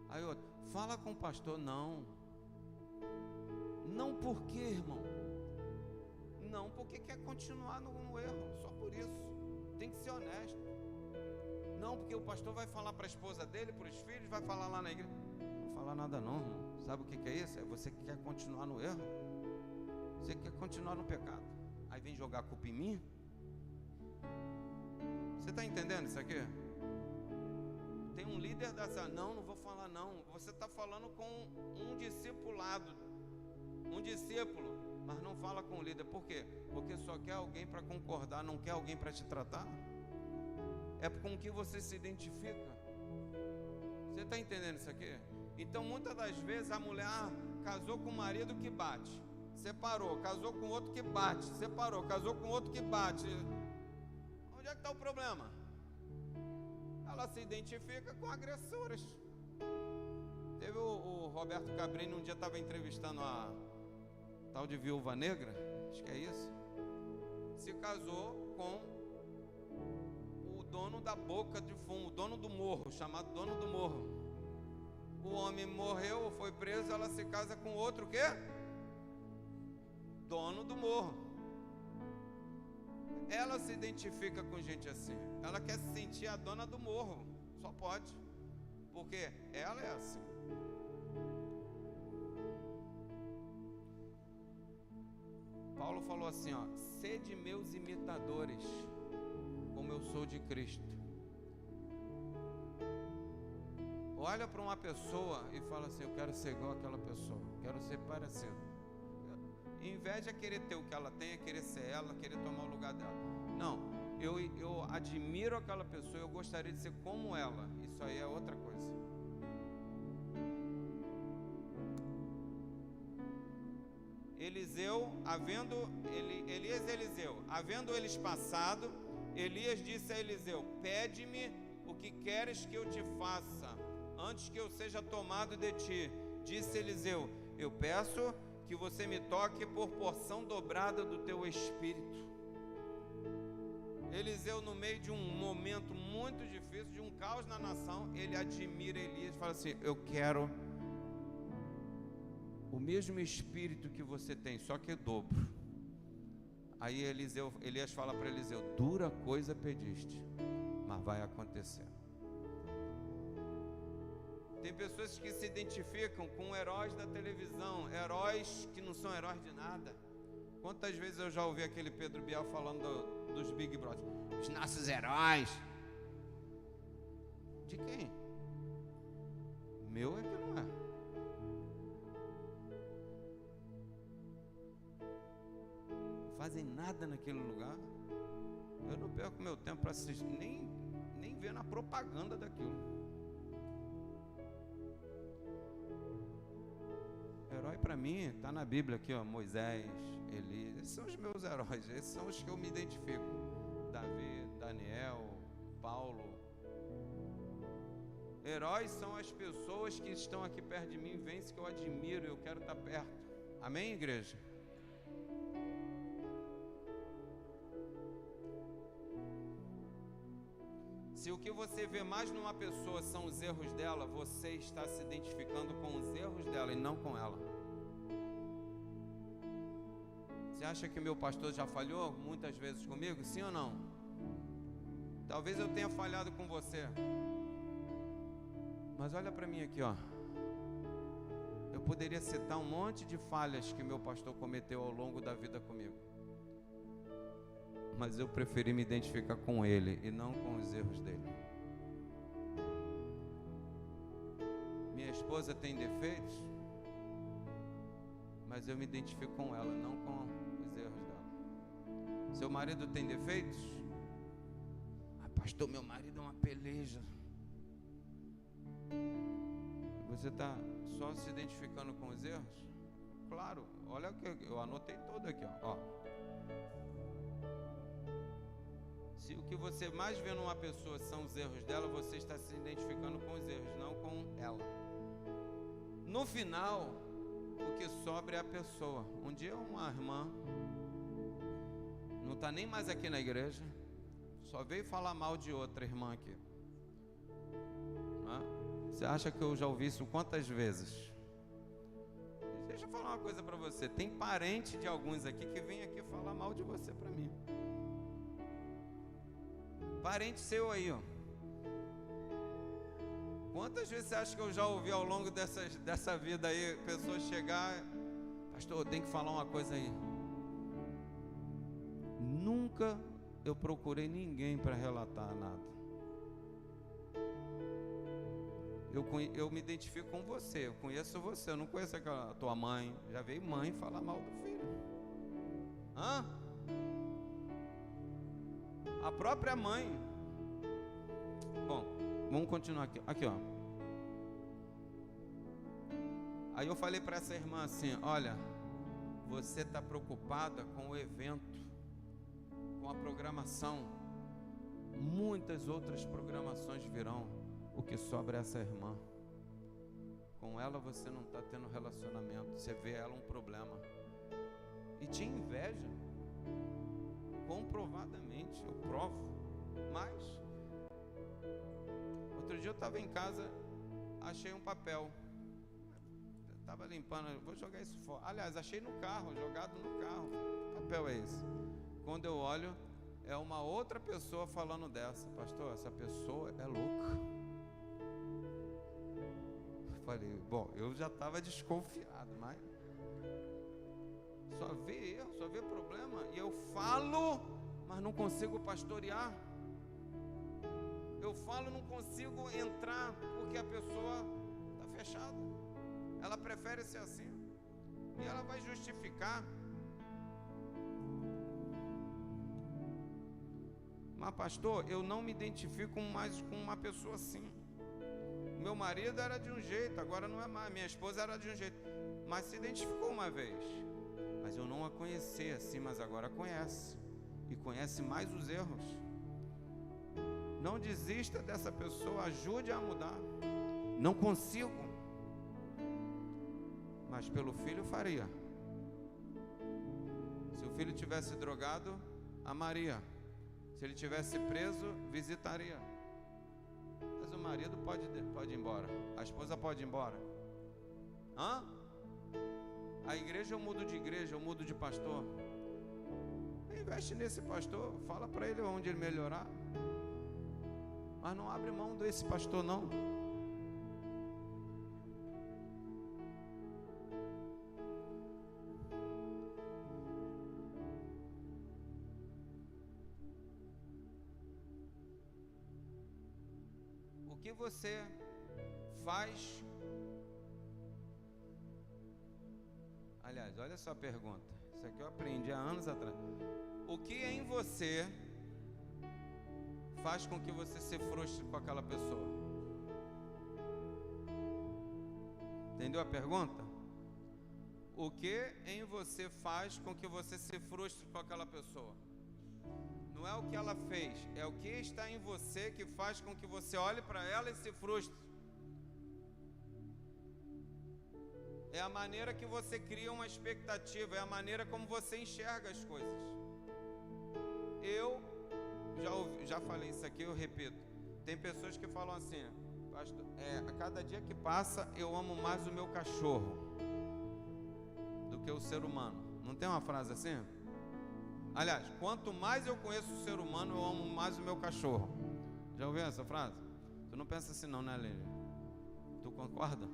Aí outro, fala com o pastor. Não por quê, irmão? Não porque quer continuar no erro, só por isso. Tem que ser honesto. Não porque o pastor vai falar para a esposa dele, para os filhos, vai falar lá na igreja. Não vou falar nada não, irmão. Sabe o que é isso? É você que quer continuar no erro. Você quer continuar no pecado. Aí vem jogar a culpa em mim. Você está entendendo isso aqui? Tem um líder dessa, não vou falar não. Você está falando com um discipulado, um discípulo, mas não fala com o líder. Por quê? Porque só quer alguém para concordar, não quer alguém para te tratar. É com que você se identifica. Você está entendendo isso aqui? Então muitas das vezes a mulher casou com um marido que bate, separou, casou com outro que bate, separou, casou com outro que bate. Onde é que está o problema? Ela se identifica com agressores. Teve o Roberto Cabrini, um dia estava entrevistando a tal de Viúva Negra, acho que é isso. Se casou com o dono da boca de fumo, o dono do morro, chamado dono do morro. O homem morreu, foi preso, ela se casa com outro quê? Dono do morro. Ela se identifica com gente assim. Ela quer se sentir a dona do morro. Só pode. Porque ela é assim. Paulo falou assim, ó: sede meus imitadores, como eu sou de Cristo. Olha para uma pessoa e fala assim: eu quero ser igual àquela pessoa, quero ser parecido. Inveja é querer ter o que ela tem, é querer ser ela, querer tomar o lugar dela. Não, eu admiro aquela pessoa, eu gostaria de ser como ela. Isso aí é outra coisa. Eliseu, havendo eles passado, Elias disse a Eliseu: pede-me o que queres que eu te faça, antes que eu seja tomado de ti. Disse Eliseu: eu peço que você me toque por porção dobrada do teu espírito. Eliseu, no meio de um momento muito difícil, de um caos na nação, ele admira Elias e fala assim: eu quero o mesmo espírito que você tem, só que dobro. Aí Elias fala para Eliseu: dura coisa pediste, mas vai acontecer. Tem pessoas que se identificam com heróis da televisão, heróis que não são heróis de nada. Quantas vezes eu já ouvi aquele Pedro Bial falando dos Big Brother? Os nossos heróis. De quem? Meu é que não é. Não fazem nada naquele lugar. Eu não perco meu tempo para assistir, nem vendo a propaganda daquilo. Herói para mim está na Bíblia aqui, ó, Moisés, Elias. Esses são os meus heróis, esses são os que eu me identifico. Davi, Daniel, Paulo. Heróis são as pessoas que estão aqui perto de mim, vence que eu admiro, eu quero estar perto. Amém, igreja? Se o que você vê mais numa pessoa são os erros dela, você está se identificando com os erros dela e não com ela. Você acha que meu pastor já falhou muitas vezes comigo? Sim ou não? Talvez eu tenha falhado com você. Mas olha para mim aqui, ó. Eu poderia citar um monte de falhas que meu pastor cometeu ao longo da vida comigo. Mas eu preferi me identificar com ele e não com os erros dele. Minha esposa tem defeitos, mas eu me identifico com ela, não com os erros dela. Seu marido tem defeitos? Ah, pastor, meu marido é uma peleja. Você está só se identificando com os erros? Claro, olha o que eu anotei todo aqui, ó. Se o que você mais vê numa pessoa são os erros dela, você está se identificando com os erros, não com ela. No final, o que sobra é a pessoa. Um dia uma irmã, não está nem mais aqui na igreja, só veio falar mal de outra irmã aqui. Você acha que eu já ouvi isso quantas vezes? Deixa eu falar uma coisa para você. Tem parente de alguns aqui que vem aqui falar mal de você para mim. Parente seu aí, ó. Quantas vezes você acha que eu já ouvi ao longo dessa vida aí, pessoas chegar, pastor, eu tenho que falar uma coisa aí. Nunca eu procurei ninguém para relatar nada. Eu me identifico com você, eu conheço você, eu não conheço aquela tua mãe. Já veio mãe falar mal do filho. Hã? A própria mãe. Bom, vamos continuar aqui. Aqui, ó. Aí eu falei para essa irmã assim: olha, você está preocupada com o evento, com a programação. Muitas outras programações virão. O que sobra é essa irmã. Com ela você não está tendo relacionamento. Você vê ela um problema e te inveja. Comprovadamente, eu provo. Mas outro dia eu estava em casa, achei um papel. Estava limpando, vou jogar isso fora. Aliás, achei no carro, jogado no carro. Que papel é esse? Quando eu olho, é uma outra pessoa falando dessa. Pastor, essa pessoa é louca. Falei, bom, eu já estava desconfiado, mas só vê erro, só vê problema. E eu falo, mas não consigo pastorear. Eu falo, não consigo entrar, porque a pessoa está fechada. Ela prefere ser assim. E ela vai justificar. Mas pastor, eu não me identifico mais com uma pessoa assim. Meu marido era de um jeito, agora não é mais. Minha esposa era de um jeito, mas se identificou uma vez. Mas eu não a conhecia assim, mas agora conhece. E conhece mais os erros. Não desista dessa pessoa, ajude a mudar. Não consigo, mas pelo filho faria. Se o filho tivesse drogado, amaria. Se ele tivesse preso, visitaria. Mas o marido pode ir embora. A esposa pode ir embora. Hã? A igreja eu mudo de igreja, eu mudo de pastor. Investe nesse pastor, fala para ele onde ele melhorar. Mas não abre mão desse pastor não. O que você faz? Aliás, olha só a pergunta. Isso aqui eu aprendi há anos atrás. O que em você faz com que você se frustre com aquela pessoa? Entendeu a pergunta? O que em você faz com que você se frustre com aquela pessoa? Não é o que ela fez, é o que está em você que faz com que você olhe para ela e se frustre. É a maneira que você cria uma expectativa, é a maneira como você enxerga as coisas. Eu já falei isso aqui, eu repito. Tem pessoas que falam assim: pastor, a cada dia que passa eu amo mais o meu cachorro do que o ser humano. Não tem uma frase assim? Aliás, quanto mais eu conheço o ser humano, eu amo mais o meu cachorro. Já ouviu essa frase? Tu não pensa assim não, né, Lili? Tu concorda?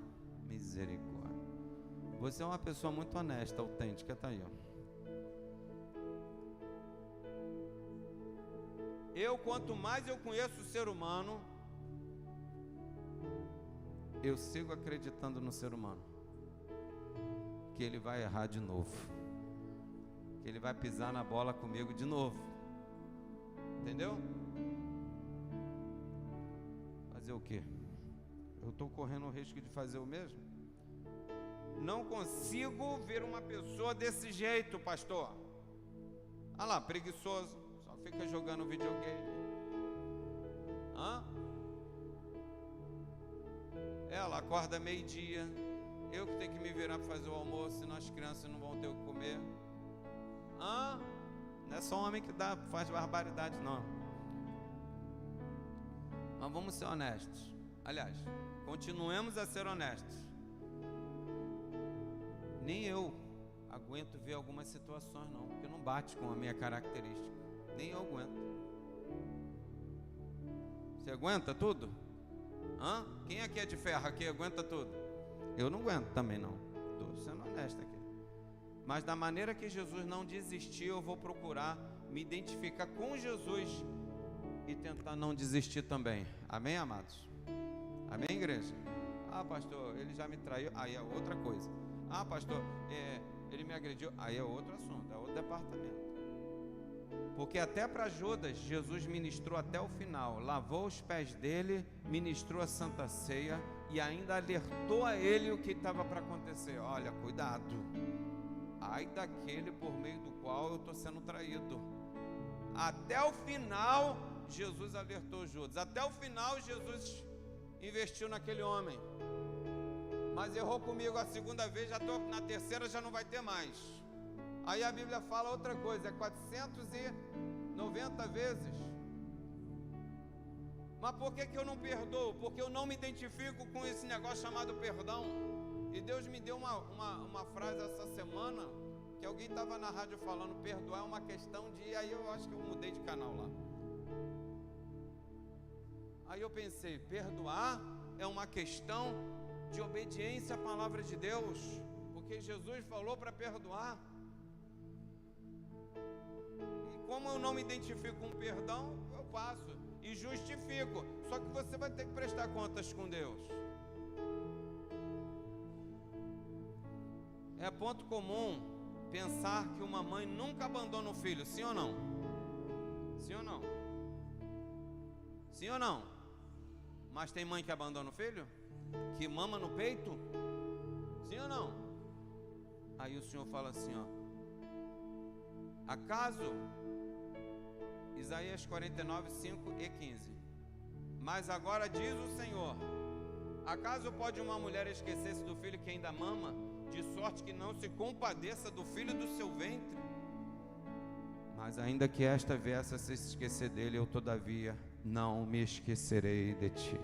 Misericórdia. Você é uma pessoa muito honesta, autêntica, tá aí, ó. Quanto mais eu conheço o ser humano, eu sigo acreditando no ser humano, que ele vai errar de novo, que ele vai pisar na bola comigo de novo. Entendeu? Fazer o quê? Eu estou correndo o risco de fazer o mesmo? Não consigo ver uma pessoa desse jeito, pastor. Ah lá, preguiçoso, só fica jogando videogame. Ela acorda meio-dia, eu que tenho que me virar para fazer o almoço, senão as crianças não vão ter o que comer. Não é só homem que faz barbaridade, não. Mas vamos ser honestos. Aliás, continuemos a ser honestos. Nem eu aguento ver algumas situações, não, porque não bate com a minha característica. Nem eu aguento. Você aguenta tudo? Quem aqui é de ferro aqui aguenta tudo? Eu não aguento também, não. Estou sendo honesto aqui. Mas da maneira que Jesus não desistiu, eu vou procurar me identificar com Jesus e tentar não desistir também. Amém, amados? Amém, igreja? Pastor, ele já me traiu. Aí é outra coisa. Pastor, ele me agrediu. Aí é outro assunto, é outro departamento. Porque até para Judas, Jesus ministrou até o final, lavou os pés dele, ministrou a Santa Ceia e ainda alertou a ele o que estava para acontecer. Olha, cuidado, ai daquele por meio do qual eu estou sendo traído. Até o final, Jesus alertou Judas. Até o final, Jesus investiu naquele homem. Mas errou comigo a segunda vez, já estou na terceira, já não vai ter mais. Aí a Bíblia fala outra coisa, é 490 vezes. Mas por que eu não perdoo? Porque eu não me identifico com esse negócio chamado perdão. E Deus me deu uma frase essa semana, que alguém estava na rádio falando, perdoar é uma questão de... Aí eu acho que eu mudei de canal lá. Aí eu pensei, perdoar é uma questão de obediência à palavra de Deus, porque Jesus falou para perdoar. E como eu não me identifico com perdão, eu passo e justifico. Só que você vai ter que prestar contas com Deus. É ponto comum pensar que uma mãe nunca abandona o filho, sim ou não? Sim ou não? Sim ou não? Mas tem mãe que abandona o filho? Que mama no peito? Sim ou não? Aí o Senhor fala assim, acaso, Isaías 49, 5 e 15, mas agora diz o Senhor, acaso pode uma mulher esquecer-se do filho que ainda mama, de sorte que não se compadeça do filho do seu ventre? Mas ainda que esta viesse a se esquecer dele, eu todavia não me esquecerei de ti.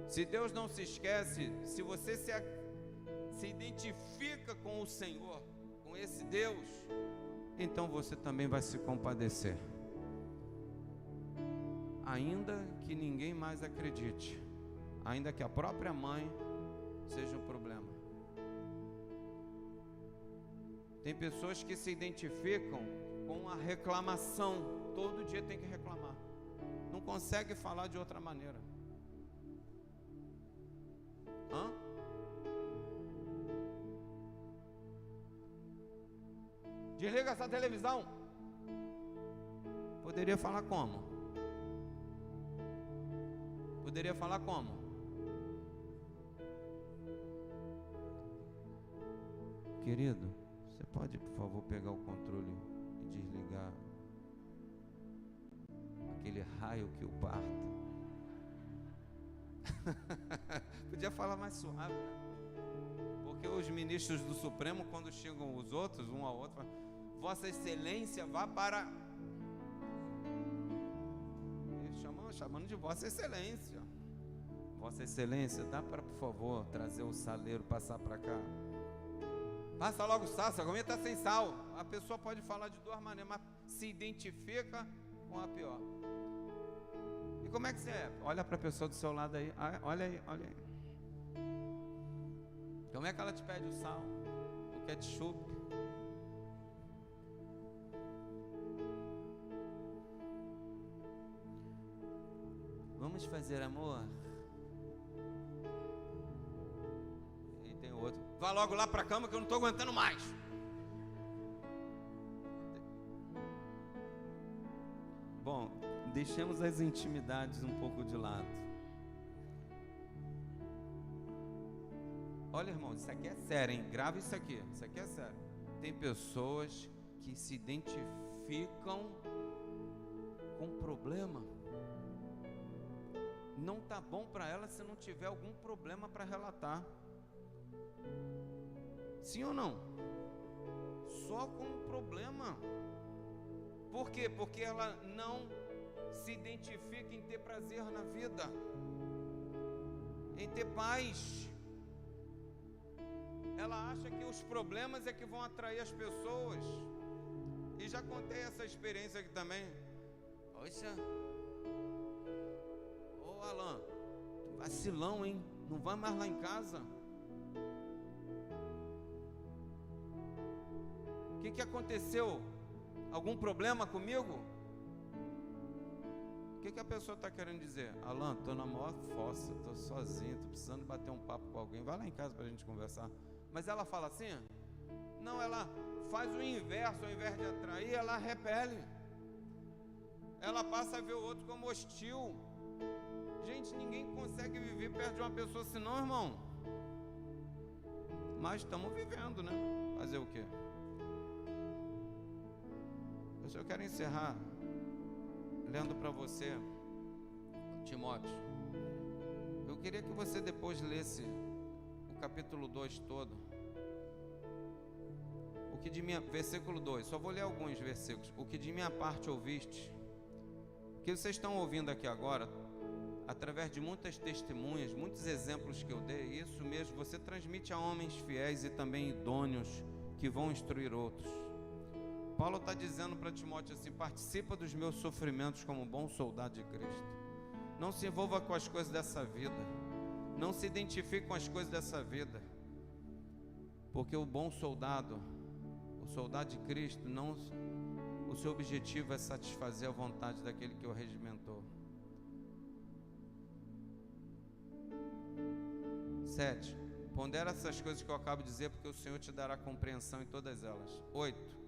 Se Deus não se esquece, se você se identifica com o Senhor, com esse Deus, então você também vai se compadecer. Ainda que ninguém mais acredite, ainda que a própria mãe seja um problema. Tem pessoas que se identificam com a reclamação, todo dia tem que reclamar, não consegue falar de outra maneira. Desliga essa televisão. Poderia falar como? Poderia falar como? Querido, você pode, por favor, pegar o controle e desligar aquele raio que o parta? Podia falar mais suave, né? Porque os ministros do Supremo, quando chegam os outros, um ao outro, falam: Vossa Excelência vá para... Chamando de Vossa Excelência. Vossa Excelência, dá para, por favor, trazer o saleiro, passar para cá? Passa logo o sal, a comida está sem sal. A pessoa pode falar de duas maneiras, mas se identifica com a pior. E como é que você é? Olha para a pessoa do seu lado aí. Olha aí, olha aí. Como é que ela te pede o sal, o ketchup? Vamos fazer amor? E tem outro: vá logo lá para a cama que eu não estou aguentando mais. Bom, deixemos as intimidades um pouco de lado. Olha, irmão, isso aqui é sério, hein? Grava isso aqui é sério. Tem pessoas que se identificam com problema. Não tá bom para ela se não tiver algum problema para relatar. Sim ou não? Só com um problema. Por quê? Porque ela não se identifica em ter prazer na vida, em ter paz. Ela acha que os problemas é que vão atrair as pessoas. E já contei essa experiência aqui também. Poxa, ô Alan, vacilão, hein? Não vai mais lá em casa? O que aconteceu? Algum problema comigo? O que a pessoa está querendo dizer? Alan, estou na maior fossa, estou sozinho, estou precisando bater um papo com alguém. Vai lá em casa para a gente conversar. Mas ela fala assim? Não, ela faz o inverso. Ao invés de atrair, ela repele. Ela passa a ver o outro como hostil. Gente, ninguém consegue viver perto de uma pessoa assim, não, irmão. Mas estamos vivendo, né? Fazer o quê? Eu quero encerrar lendo para você, Timóteo. Eu queria que você depois lesse o capítulo 2 todo. Versículo 2, só vou ler alguns versículos. O que de minha parte ouviste, o que vocês estão ouvindo aqui agora, através de muitas testemunhas, muitos exemplos que eu dei, isso mesmo, você transmite a homens fiéis e também idôneos que vão instruir outros. Paulo está dizendo para Timóteo assim: participa dos meus sofrimentos como bom soldado de Cristo. Não se envolva com as coisas dessa vida, não se identifique com as coisas dessa vida, porque o bom soldado, o soldado de Cristo, não, o seu objetivo é satisfazer a vontade daquele que o regimentou. 7. Pondera essas coisas que eu acabo de dizer, porque o Senhor te dará compreensão em todas elas. 8.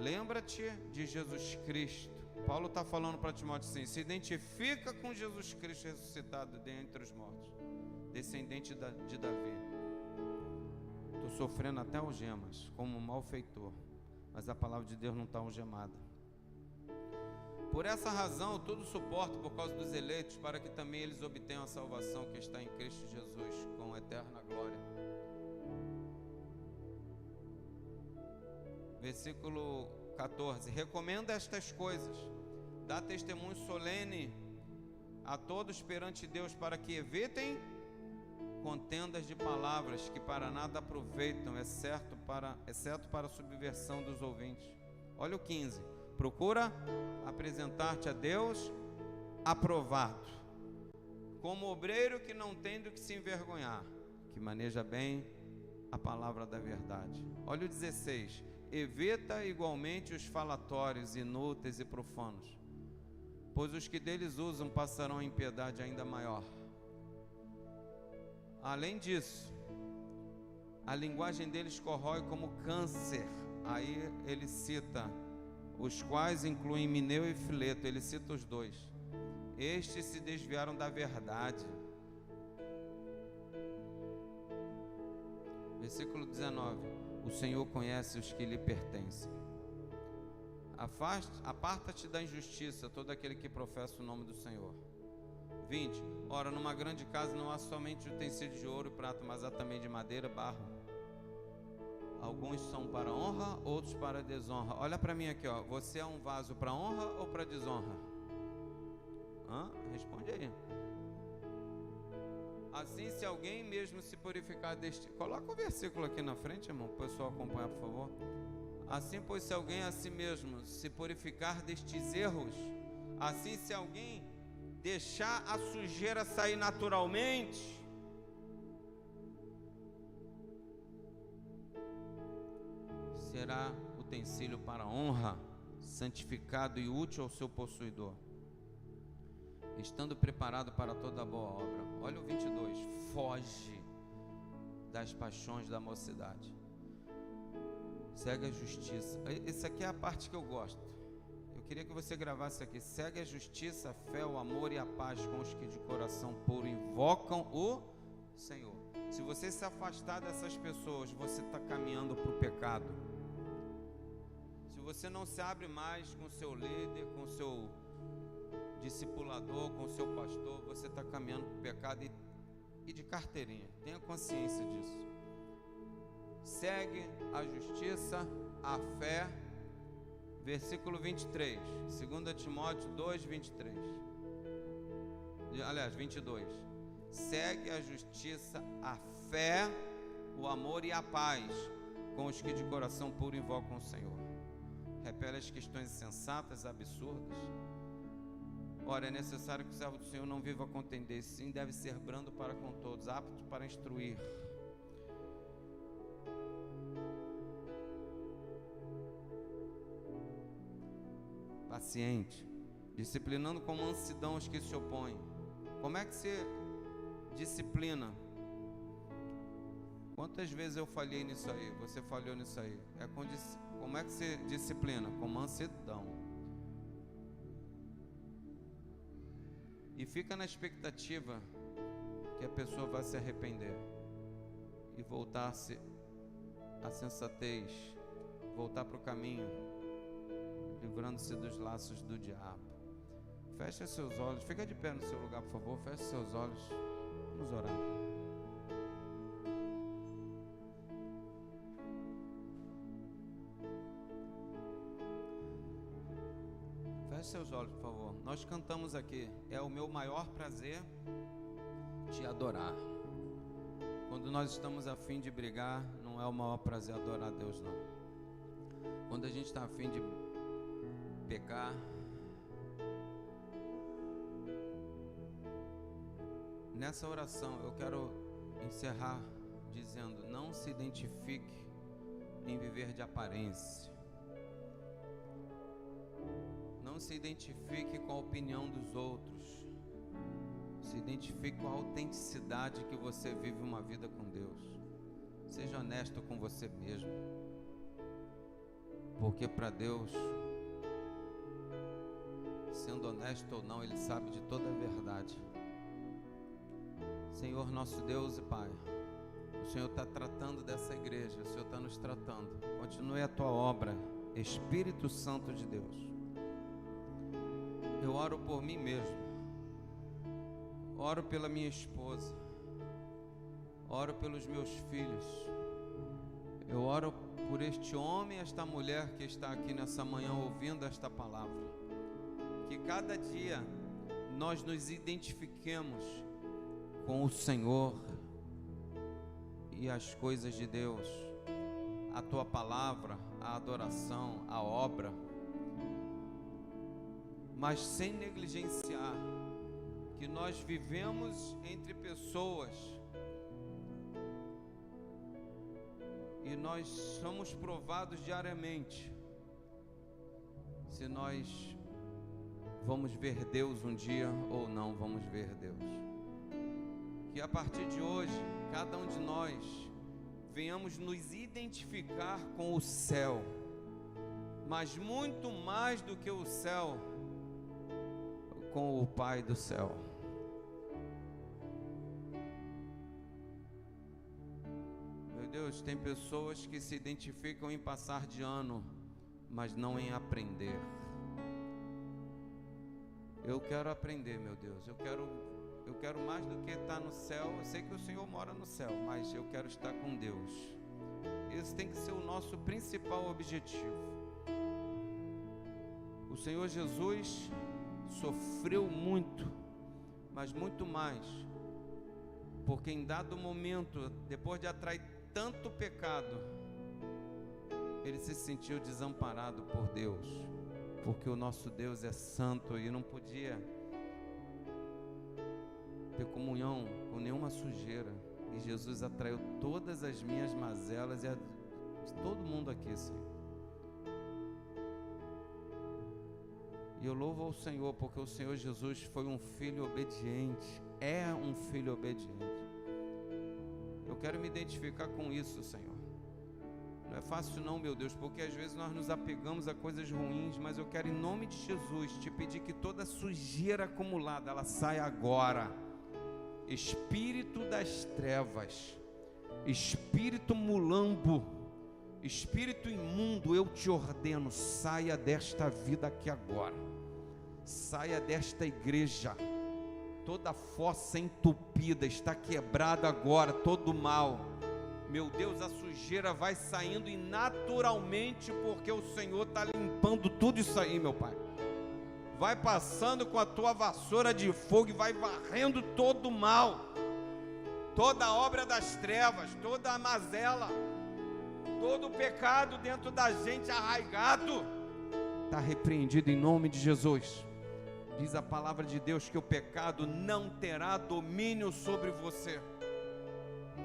Lembra-te de Jesus Cristo. Paulo está falando para Timóteo assim: se identifica com Jesus Cristo ressuscitado dentre os mortos, descendente de Davi. Estou sofrendo até algemas, como um malfeitor, mas a palavra de Deus não está algemada. Por essa razão, tudo suporto por causa dos eleitos, para que também eles obtenham a salvação que está em Cristo Jesus, com eterna glória. Versículo 14: recomenda estas coisas, dá testemunho solene a todos perante Deus, para que evitem contendas de palavras que para nada aproveitam, exceto para a subversão dos ouvintes. Olha o 15: procura apresentar-te a Deus aprovado, como obreiro que não tem do que se envergonhar, que maneja bem a palavra da verdade. Olha o 16: evita igualmente os falatórios inúteis e profanos, pois os que deles usam passarão a impiedade ainda maior. Além disso, a linguagem deles corrói como câncer. Aí ele cita, os quais incluem Mineu e Fileto, ele cita os dois. estes se desviaram da verdade. Versículo 19: o Senhor conhece os que lhe pertencem. Aparta-te da injustiça todo aquele que professa o nome do Senhor. 20: ora, numa grande casa não há somente utensílios de ouro e prata, mas há também de madeira, barro. Alguns são para honra, outros para desonra. Olha para mim aqui, ó. Você é um vaso para honra ou para desonra? Responde aí. Assim, se alguém mesmo se purificar deste... Coloca o versículo aqui na frente, irmão, para o pessoal acompanhar, por favor. Assim, pois, se alguém a si mesmo se purificar destes erros, assim, se alguém deixar a sujeira sair naturalmente, será utensílio para honra, santificado e útil ao seu possuidor, estando preparado para toda boa obra. Olha o 22: foge das paixões da mocidade, segue a justiça. Essa aqui é a parte que eu gosto. Eu queria que você gravasse aqui: segue a justiça, a fé, o amor e a paz com os que de coração puro invocam o Senhor. Se você se afastar dessas pessoas, você está caminhando para o pecado. Se você não se abre mais com o seu líder, com o seu discipulador, com o seu pastor, você está caminhando para o pecado e de carteirinha. Tenha consciência disso. Segue a justiça, a fé. Versículo 23, 2 Timóteo 2, 23. Aliás, 22. Segue a justiça, a fé, o amor e a paz com os que de coração puro invocam o Senhor. Repele as questões insensatas, absurdas. Ora, é necessário que o servo do Senhor não viva a contender, sim, deve ser brando para com todos, apto para instruir. Paciente, disciplinando com mansidão os que se opõem. Como é que se disciplina? Quantas vezes eu falhei nisso aí? Você falhou nisso aí? Como é que se disciplina? Com mansidão. E fica na expectativa que a pessoa vai se arrepender e voltar-se à sensatez, voltar para o caminho, livrando-se dos laços do diabo. Feche seus olhos, fica de pé no seu lugar, por favor. Feche seus olhos, vamos orar. Feche seus olhos, por favor. Nós cantamos aqui: é o meu maior prazer te adorar. Quando nós estamos a fim de brigar, não é o maior prazer adorar a Deus, não. Quando a gente está a fim de pecar, nessa oração eu quero encerrar dizendo: não se identifique em viver de aparência. Não se identifique com a opinião dos outros. Se identifique com a autenticidade que você vive uma vida com Deus. Seja honesto com você mesmo, porque para Deus, sendo honesto ou não, Ele sabe de toda a verdade. Senhor, nosso Deus e Pai, o Senhor está tratando dessa igreja, o Senhor está nos tratando. Continue a tua obra, Espírito Santo de Deus. Eu oro por mim mesmo, oro pela minha esposa, oro pelos meus filhos, eu oro por este homem e esta mulher que está aqui nessa manhã ouvindo esta palavra. Que cada dia nós nos identifiquemos com o Senhor e as coisas de Deus, a tua palavra, a adoração, a obra, mas sem negligenciar que nós vivemos entre pessoas e nós somos provados diariamente se nós vamos ver Deus um dia ou não vamos ver Deus. Que a partir de hoje, cada um de nós venhamos nos identificar com o céu, mas muito mais do que o céu, com o Pai do céu. Meu Deus, tem pessoas que se identificam em passar de ano, mas não em aprender. Eu quero aprender, meu Deus. Eu quero mais do que estar no céu. Eu sei que o Senhor mora no céu, mas eu quero estar com Deus. Esse tem que ser o nosso principal objetivo. O Senhor Jesus sofreu muito, mas muito mais, porque em dado momento, depois de atrair tanto pecado, ele se sentiu desamparado por Deus, porque o nosso Deus é santo e não podia ter comunhão com nenhuma sujeira. E Jesus atraiu todas as minhas mazelas e a de todo mundo aqui, Senhor. E eu louvo ao Senhor, porque o Senhor Jesus foi um filho obediente, é um filho obediente. Eu quero me identificar com isso, Senhor. Não é fácil não, meu Deus, porque às vezes nós nos apegamos a coisas ruins, mas eu quero, em nome de Jesus, te pedir que toda sujeira acumulada, ela saia agora. Espírito das trevas, espírito mulambo, espírito imundo, eu te ordeno, saia desta vida aqui agora, saia desta igreja. Toda fossa entupida está quebrada agora, todo mal. Meu Deus, a sujeira vai saindo e naturalmente, porque o Senhor está limpando tudo isso aí, meu Pai. Vai passando com a tua vassoura de fogo e vai varrendo todo o mal, toda a obra das trevas, toda a mazela, todo o pecado dentro da gente arraigado, está repreendido em nome de Jesus. Diz a palavra de Deus que o pecado não terá domínio sobre você.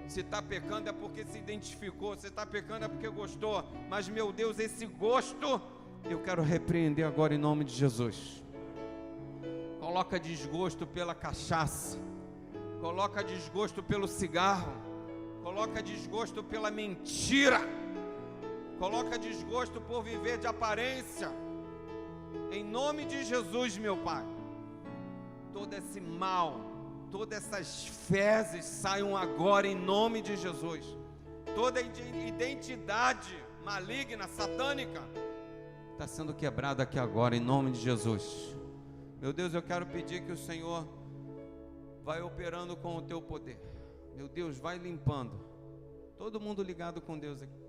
Se está pecando é porque se identificou, se está pecando é porque gostou, mas meu Deus, esse gosto eu quero repreender agora em nome de Jesus. Coloca desgosto pela cachaça, coloca desgosto pelo cigarro, coloca desgosto pela mentira, coloca desgosto por viver de aparência, em nome de Jesus, meu Pai. Todo esse mal, todas essas fezes saiam agora em nome de Jesus. Toda identidade maligna, satânica, está sendo quebrada aqui agora em nome de Jesus. Meu Deus, eu quero pedir que o Senhor vai operando com o teu poder. Meu Deus, vai limpando. Todo mundo ligado com Deus aqui.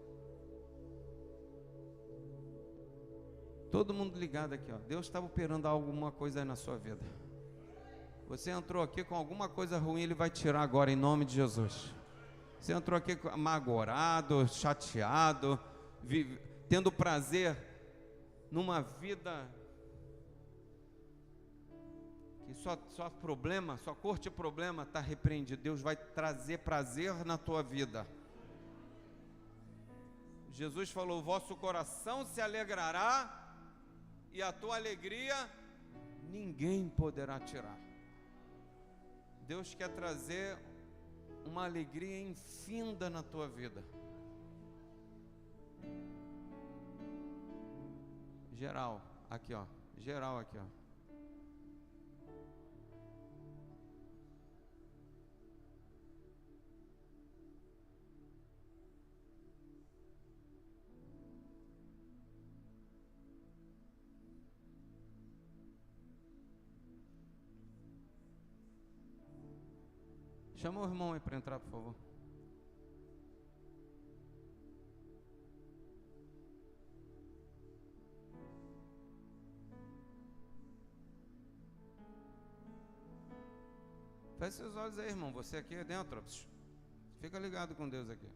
Todo mundo ligado aqui, ó. Deus está operando alguma coisa aí na sua vida. Você entrou aqui com alguma coisa ruim, Ele vai tirar agora em nome de Jesus. Você entrou aqui amargurado, chateado, tendo prazer numa vida que só problema, só curte problema, está repreendido. Deus vai trazer prazer na tua vida. Jesus falou: o vosso coração se alegrará e a tua alegria ninguém poderá tirar. Deus quer trazer uma alegria infinda na tua vida. Geral, aqui ó, geral aqui ó. Chama o irmão aí para entrar, por favor. Feche seus olhos aí, irmão. Você aqui dentro. Fica ligado com Deus aqui.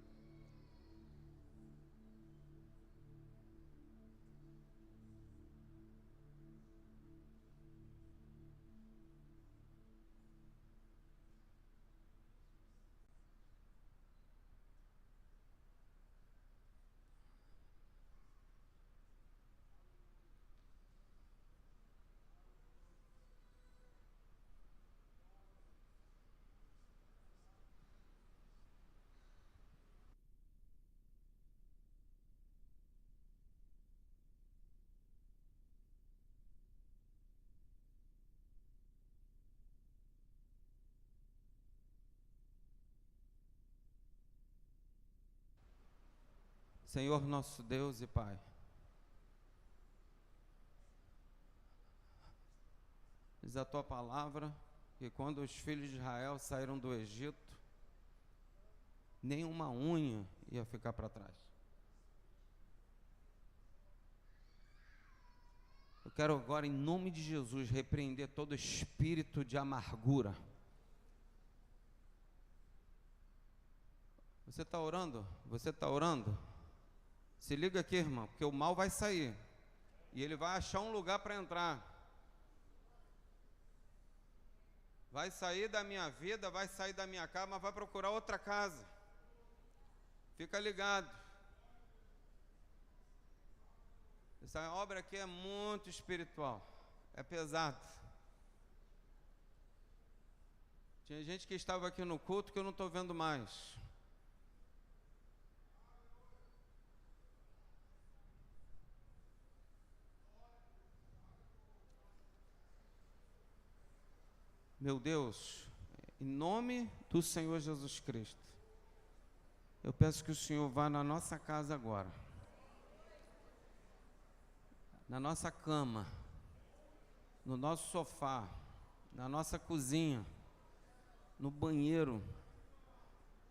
Senhor nosso Deus e Pai, diz a tua palavra que quando os filhos de Israel saíram do Egito, nenhuma unha ia ficar para trás. Eu quero agora, em nome de Jesus, repreender todo espírito de amargura. Você está orando? Você está orando? Se liga aqui, irmão, porque o mal vai sair. E ele vai achar um lugar para entrar. Vai sair da minha vida, vai sair da minha casa, mas vai procurar outra casa. Fica ligado. Essa obra aqui é muito espiritual. É pesado. Tinha gente que estava aqui no culto que eu não estou vendo mais. Meu Deus, em nome do Senhor Jesus Cristo, eu peço que o Senhor vá na nossa casa agora, na nossa cama, no nosso sofá, na nossa cozinha, no banheiro,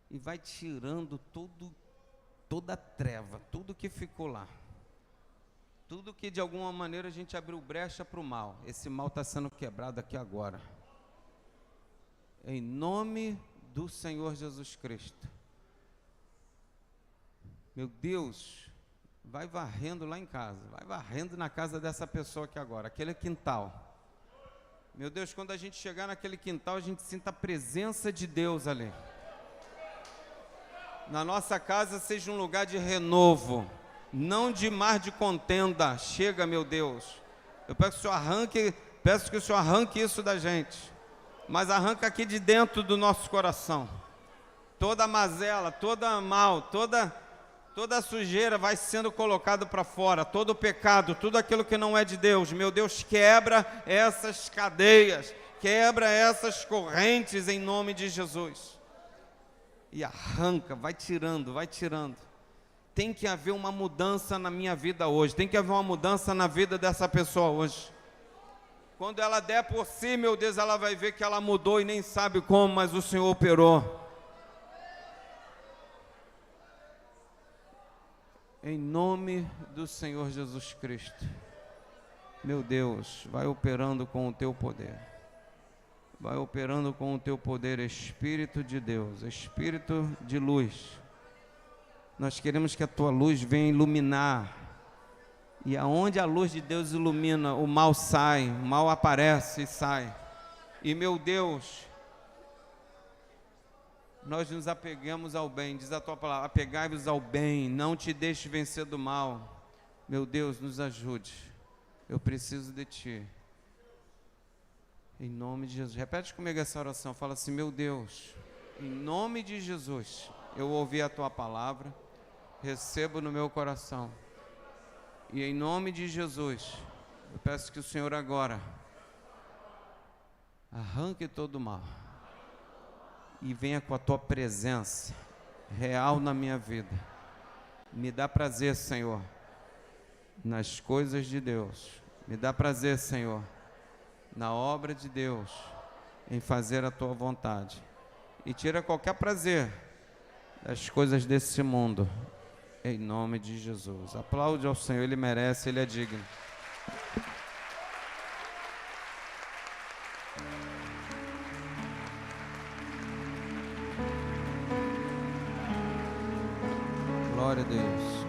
e vai tirando toda a treva, tudo que ficou lá, tudo que de alguma maneira a gente abriu brecha para o mal. Esse mal está sendo quebrado aqui agora. Em nome do Senhor Jesus Cristo. Meu Deus, vai varrendo lá em casa, vai varrendo na casa dessa pessoa aqui agora, aquele quintal. Meu Deus, quando a gente chegar naquele quintal, a gente sinta a presença de Deus ali. Na nossa casa seja um lugar de renovo, não de mar de contenda. Chega, meu Deus. Eu peço que o Senhor arranque isso da gente. Mas arranca aqui de dentro do nosso coração. Toda mazela, toda mal, toda sujeira vai sendo colocada para fora. Todo pecado, tudo aquilo que não é de Deus. Meu Deus, quebra essas cadeias, quebra essas correntes em nome de Jesus. E arranca, vai tirando, vai tirando. Tem que haver uma mudança na minha vida hoje. Tem que haver uma mudança na vida dessa pessoa hoje. Quando ela der por si, meu Deus, ela vai ver que ela mudou e nem sabe como, mas o Senhor operou. Em nome do Senhor Jesus Cristo. Meu Deus, vai operando com o teu poder. Vai operando com o teu poder, Espírito de Deus, Espírito de luz. Nós queremos que a tua luz venha iluminar. E aonde a luz de Deus ilumina, o mal sai, o mal aparece e sai. E meu Deus, nós nos apegamos ao bem, diz a tua palavra, apegai-vos ao bem, não te deixe vencer do mal. Meu Deus, nos ajude, eu preciso de ti. Em nome de Jesus, repete comigo essa oração, fala assim: meu Deus, em nome de Jesus, eu ouvi a tua palavra, recebo no meu coração. E em nome de Jesus, eu peço que o Senhor agora arranque todo o mal e venha com a tua presença real na minha vida. Me dá prazer, Senhor, nas coisas de Deus. Me dá prazer, Senhor, na obra de Deus, em fazer a tua vontade. E tira qualquer prazer das coisas desse mundo. Em nome de Jesus. Aplaude ao Senhor, Ele merece, Ele é digno. Glória a Deus.